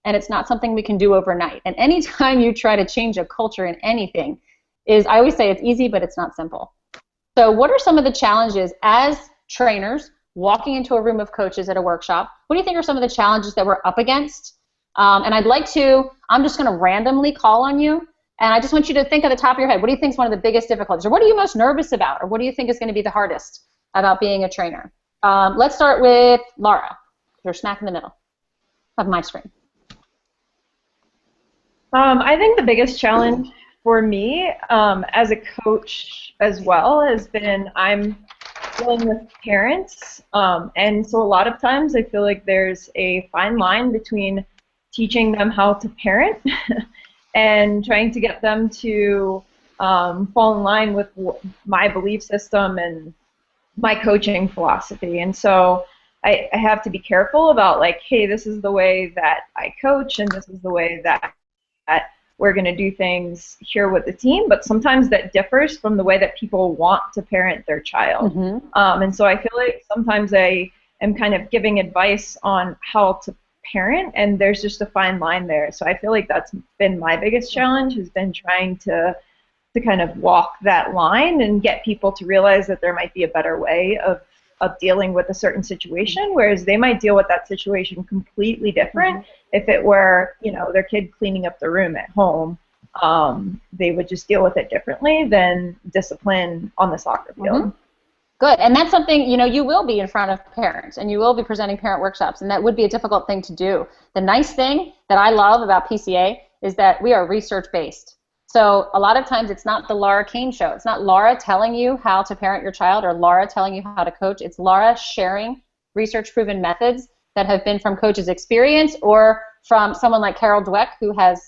and it's not something we can do overnight. And anytime you try to change a culture in anything, I always say it's easy, but it's not simple. So what are some of the challenges as trainers walking into a room of coaches at a workshop? What do you think are some of the challenges that we're up against? And I'm just going to randomly call on you, and I just want you to think at the top of your head, what do you think is one of the biggest difficulties? Or what are you most nervous about? Or what do you think is going to be the hardest about being a trainer? Let's start with Laura. You're smack in the middle of my screen. I think the biggest challenge for me as a coach as well has been I'm dealing with parents, and so a lot of times I feel like there's a fine line between teaching them how to parent and trying to get them to fall in line with my belief system and my coaching philosophy. And so I have to be careful about, like, hey, this is the way that I coach and this is the way that we're going to do things here with the team, but sometimes that differs from the way that people want to parent their child. Mm-hmm. And so I feel like sometimes I am kind of giving advice on how to parent, and there's just a fine line there. So I feel like that's been my biggest challenge, has been trying to kind of walk that line and get people to realize that there might be a better way of dealing with a certain situation, whereas they might deal with that situation completely different if it were, their kid cleaning up the room at home they would just deal with it differently than discipline on the soccer field. Mm-hmm. Good, and that's something, you will be in front of parents, and you will be presenting parent workshops, and that would be a difficult thing to do. The nice thing that I love about PCA is that we are research-based. So a lot of times it's not the Laura Kane show. It's not Laura telling you how to parent your child or Laura telling you how to coach. It's Laura sharing research-proven methods that have been from coaches' experience or from someone like Carol Dweck, who has,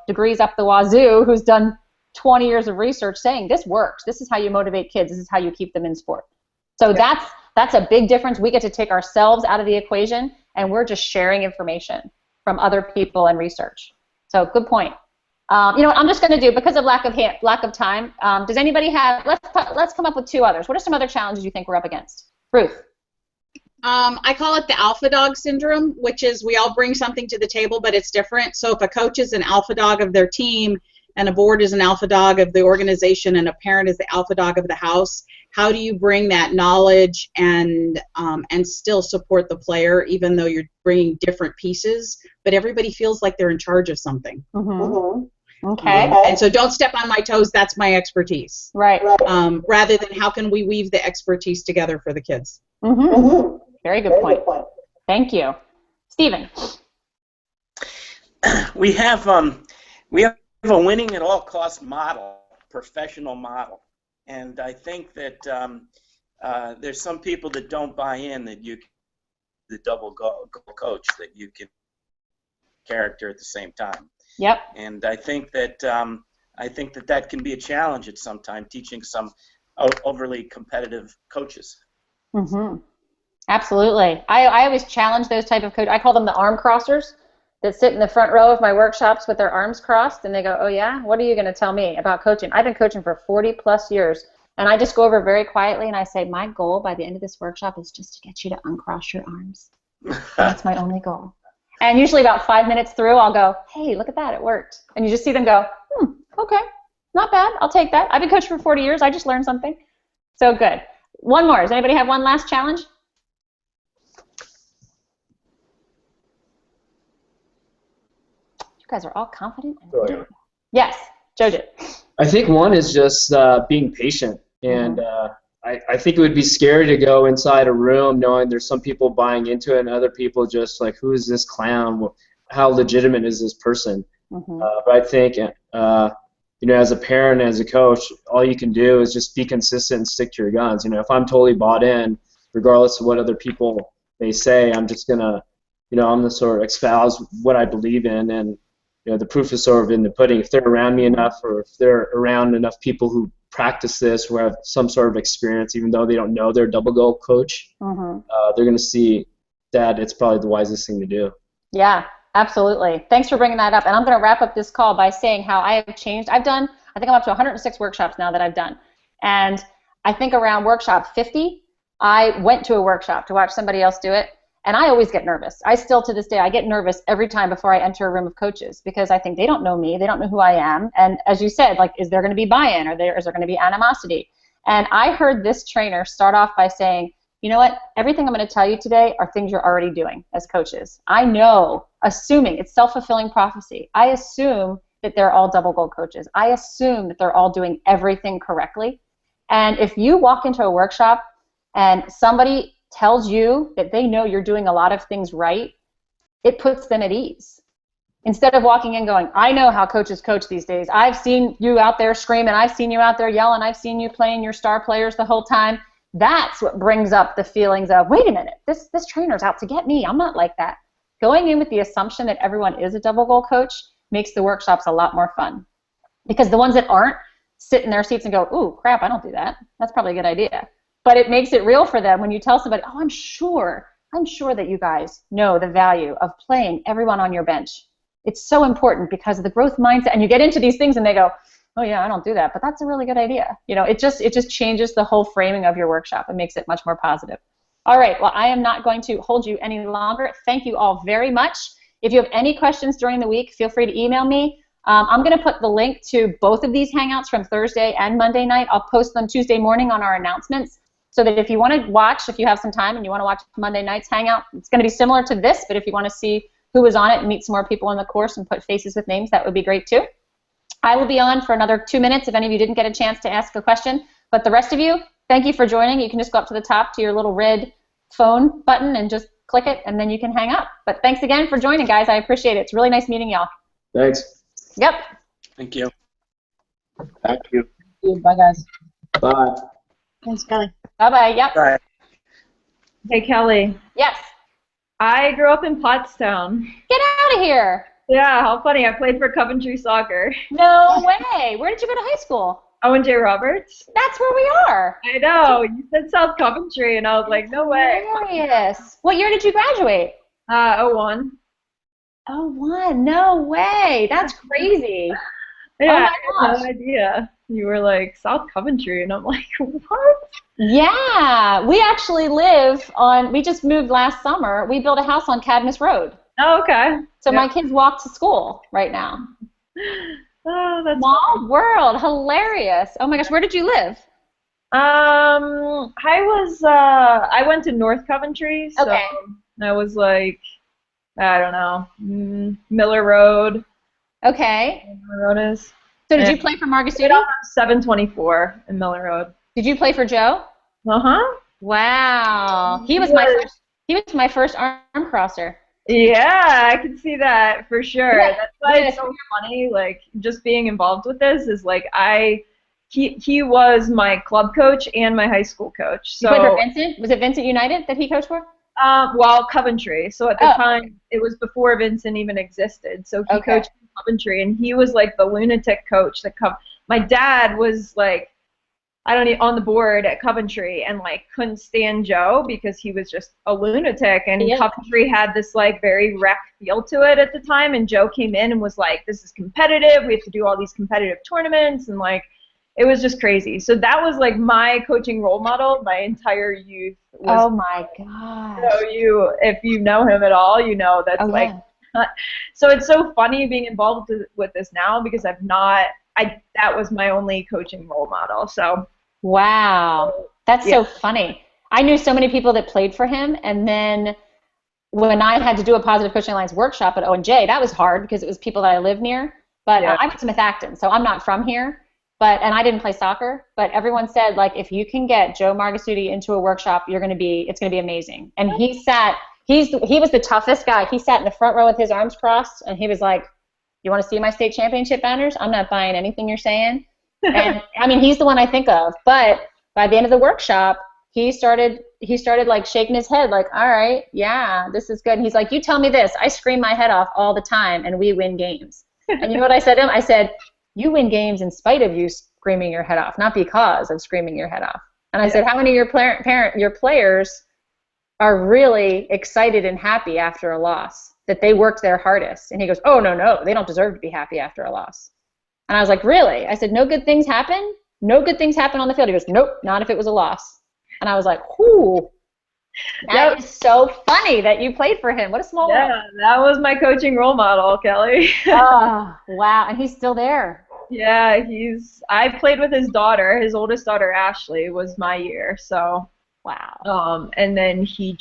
degrees up the wazoo, who's done 20 years of research saying this works. This is how you motivate kids. This is how you keep them in sport. So that's a big difference. We get to take ourselves out of the equation, and we're just sharing information from other people and research. So good point. I'm just going to do, because of lack of time, does anybody have, let's come up with two others. What are some other challenges you think we're up against? Ruth. I call it the alpha dog syndrome, which is we all bring something to the table, but it's different. So if a coach is an alpha dog of their team and a board is an alpha dog of the organization and a parent is the alpha dog of the house, how do you bring that knowledge and still support the player even though you're bringing different pieces, but everybody feels like they're in charge of something? Mm-hmm. Okay. And so don't step on my toes, that's my expertise. Right. Rather than how can we weave the expertise together for the kids? Mm-hmm. Very good point. Thank you. Stephen. We have a winning at all cost model, professional model, and I think that there's some people that don't buy in that you can the double goal coach, that you can character at the same time. Yep. And I think that that can be a challenge at some time, teaching some overly competitive coaches. Mm-hmm. Absolutely. I always challenge those type of coaches. I call them the arm crossers that sit in the front row of my workshops with their arms crossed, and they go, oh yeah, what are you going to tell me about coaching? I've been coaching for 40 plus years, and I just go over very quietly and I say, my goal by the end of this workshop is just to get you to uncross your arms. That's my only goal. And usually about 5 minutes through, I'll go, hey, look at that, it worked. And you just see them go, okay, not bad, I'll take that. I've been coaching for 40 years, I just learned something. So good. One more. Does anybody have one last challenge? You guys are all confident. Yes, Jojo. I think one is just being patient, and I think it would be scary to go inside a room knowing there's some people buying into it and other people just like, who is this clown? How legitimate is this person? But I think, as a parent, as a coach, all you can do is just be consistent and stick to your guns. If I'm totally bought in, regardless of what other people may say, I'm just gonna, I'm gonna sort of espouse what I believe in, and the proof is sort of in the pudding. If they're around me enough, or if they're around enough people who practice this, or have some sort of experience, even though they don't know their double goal coach, they're going to see that it's probably the wisest thing to do. Yeah, absolutely. Thanks for bringing that up. And I'm going to wrap up this call by saying how I have changed. I think I'm up to 106 workshops now that I've done. And I think around workshop 50, I went to a workshop to watch somebody else do it. And I always get nervous. I still, to this day, I get nervous every time before I enter a room of coaches, because I think they don't know me, they don't know who I am, and as you said, like, is there going to be buy-in, or is there going to be animosity? And I heard this trainer start off by saying, you know what, everything I'm going to tell you today are things you're already doing as coaches. I know, assuming, it's self-fulfilling prophecy, I assume that they're all double goal coaches. I assume that they're all doing everything correctly. And if you walk into a workshop and somebody tells you that they know you're doing a lot of things right, it puts them at ease. Instead of walking in going, I know how coaches coach these days. I've seen you out there screaming. I've seen you out there yelling. I've seen you playing your star players the whole time. That's what brings up the feelings of, wait a minute, this trainer's out to get me. I'm not like that. Going in with the assumption that everyone is a double goal coach makes the workshops a lot more fun. Because the ones that aren't sit in their seats and go, ooh, crap, I don't do that. That's probably a good idea. But it makes it real for them when you tell somebody, oh, I'm sure that you guys know the value of playing everyone on your bench. It's so important because of the growth mindset. And you get into these things and they go, oh yeah, I don't do that, but that's a really good idea. It just changes the whole framing of your workshop and makes it much more positive. All right, well, I am not going to hold you any longer. Thank you all very much. If you have any questions during the week, feel free to email me. I'm going to put the link to both of these Hangouts from Thursday and Monday night. I'll post them Tuesday morning on our announcements, so that if you want to watch, if you have some time and you want to watch Monday night's Hangout, it's going to be similar to this, but if you want to see who was on it and meet some more people in the course and put faces with names, that would be great too. I will be on for another 2 minutes if any of you didn't get a chance to ask a question. But the rest of you, thank you for joining. You can just go up to the top to your little red phone button and just click it, and then you can hang up. But thanks again for joining, guys. I appreciate it. It's really nice meeting y'all. Thanks. Yep. Thank you. Thank you. Bye, guys. Bye. Thanks, Kelly. Bye-bye. Yep. Bye. Hey, Kelly. Yes. I grew up in Pottstown. Get out of here. Yeah, how funny. I played for Coventry soccer. No way. Where did you go to high school? Owen J. Roberts. That's where we are. I know. You said South Coventry, and I was like, no way. Hilarious. What year did you graduate? 01. Oh, one. No way. That's crazy. Yeah, Oh my I had gosh. no idea. You were like, South Coventry, and I'm like, what? Yeah. We actually live on, we just moved last summer. We built a house on Cadmus Road. Oh, okay. So Yeah. my kids walk to school right now. Oh, that's Small world. Hilarious. Oh my gosh. Where did you live? I went to North Coventry, so Okay. I was like, I don't know, Miller Road. Okay. Miller Road is. So did And you play for right Margasuti? on 724 in Miller Road. Did you play for Joe? Uh-huh. Wow. He was my first arm crosser. Yeah, I can see that for sure. Yeah. That's why Yeah. it's so funny, like, just being involved with this is like he was my club coach and my high school coach. You played for So Vincent? Was it Vincent United that he coached for? well, Coventry. So at the Oh, time, it was before Vincent even existed. So he Okay. coached in Coventry, and he was like the lunatic coach that my dad was like, I don't know, on the board at Coventry, and like couldn't stand Joe because he was just a lunatic. And Yeah. Coventry had this like very rec feel to it at the time. And Joe came in and was like, "This is competitive. We have to do all these competitive tournaments," and like it was just crazy. So that was like my coaching role model my entire youth. Oh my gosh. So if you know him at all, you know that's Oh, like. yeah. So it's so funny being involved with this now because that was my only coaching role model. So. Wow. That's Yeah. so funny. I knew so many people that played for him, and then when I had to do a Positive Coaching Alliance workshop at O&J, that was hard because it was people that I live near. But Yeah. I went to Methacton, so I'm not from here. And I didn't play soccer, but everyone said, like, if you can get Joe Margasuti into a workshop, it's going to be amazing. And he was the toughest guy. He sat in the front row with his arms crossed, and he was like, "You want to see my state championship banners? I'm not buying anything you're saying." And I mean, he's the one I think of. But by the end of the workshop, he started like shaking his head, like, "All right, yeah, this is good." And he's like, "You tell me this. I scream my head off all the time, and we win games." And you know what I said to him? I said, "You win games in spite of you screaming your head off, not because of screaming your head off." And I said, "How many of your players are really excited and happy after a loss, that they worked their hardest?" And he goes, "Oh, no, they don't deserve to be happy after a loss." And I was like, "Really?" I said, "No good things happen? No good things happen on the field?" He goes, "Nope, not if it was a loss." And I was like, "Whoo, that is so funny that you played for him. What a small world." Yeah, that was my coaching role model, Kelly. Oh, wow. And he's still there. Yeah, I played with his daughter. His oldest daughter, Ashley, was my year. So, wow. And then he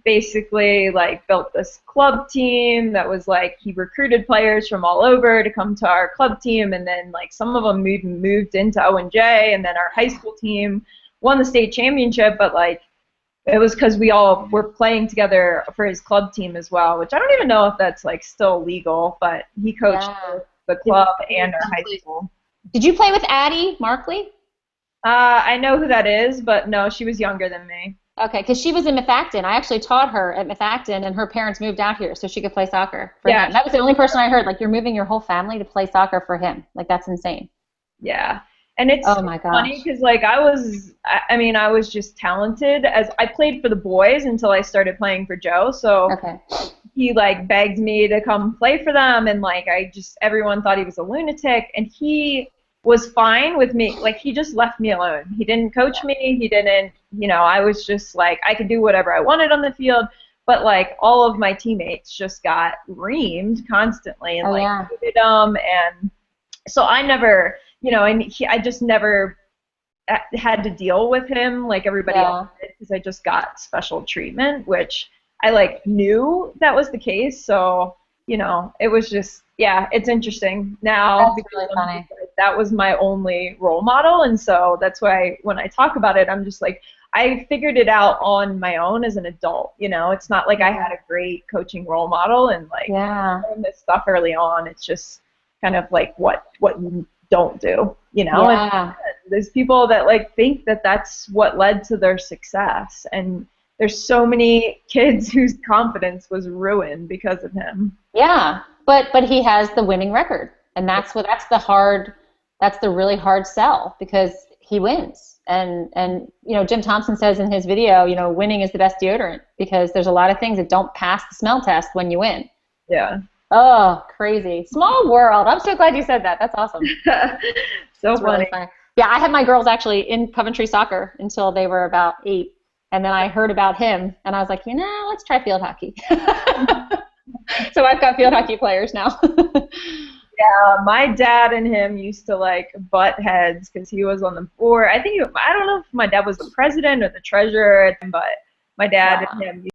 basically like built this club team that was like he recruited players from all over to come to our club team, and then like some of them moved into O&J, and then our high school team won the state championship, but like it was because we all were playing together for his club team as well, which I don't even know if that's like still legal, but he coached both the club and our high school. Did you play with Addie Markley? I know who that is, but no, she was younger than me. Okay, because she was in Methacton. I actually taught her at Methacton, and her parents moved out here so she could play soccer for him. That was the only person I heard. Like, you're moving your whole family to play soccer for him. Like, that's insane. Yeah. And it's oh my gosh. funny because, like, I was just talented. As I played for the boys until I started playing for Joe. So he, like, begged me to come play for them. And, like, everyone thought he was a lunatic. And he was fine with me. Like, he just left me alone. He didn't coach me. He didn't, I was just, like, I could do whatever I wanted on the field. But, like, all of my teammates just got reamed constantly and, hated them. And so I never... I just never had to deal with him like everybody else did because I just got special treatment, which I like knew that was the case. So you know, it was just, yeah, it's interesting now. That's really funny. That was my only role model, and so that's why when I talk about it, I'm just like, I figured it out on my own as an adult. You know, it's not like I had a great coaching role model and like learned this stuff early on. It's just kind of like what you don't do. You know, and there's people that like think that that's what led to their success, and there's so many kids whose confidence was ruined because of him. Yeah, but he has the winning record, and that's the really hard sell, because he wins. And you know, Jim Thompson says in his video, you know, winning is the best deodorant, because there's a lot of things that don't pass the smell test when you win. Yeah. Oh, crazy. Small world. I'm so glad you said that. That's awesome. So really funny. Yeah, I had my girls actually in Coventry soccer until they were about 8. And then I heard about him, and I was like, you know, let's try field hockey. So I've got field hockey players now. Yeah, my dad and him used to like butt heads because he was on the board. I don't know if my dad was the president or the treasurer, but my dad and him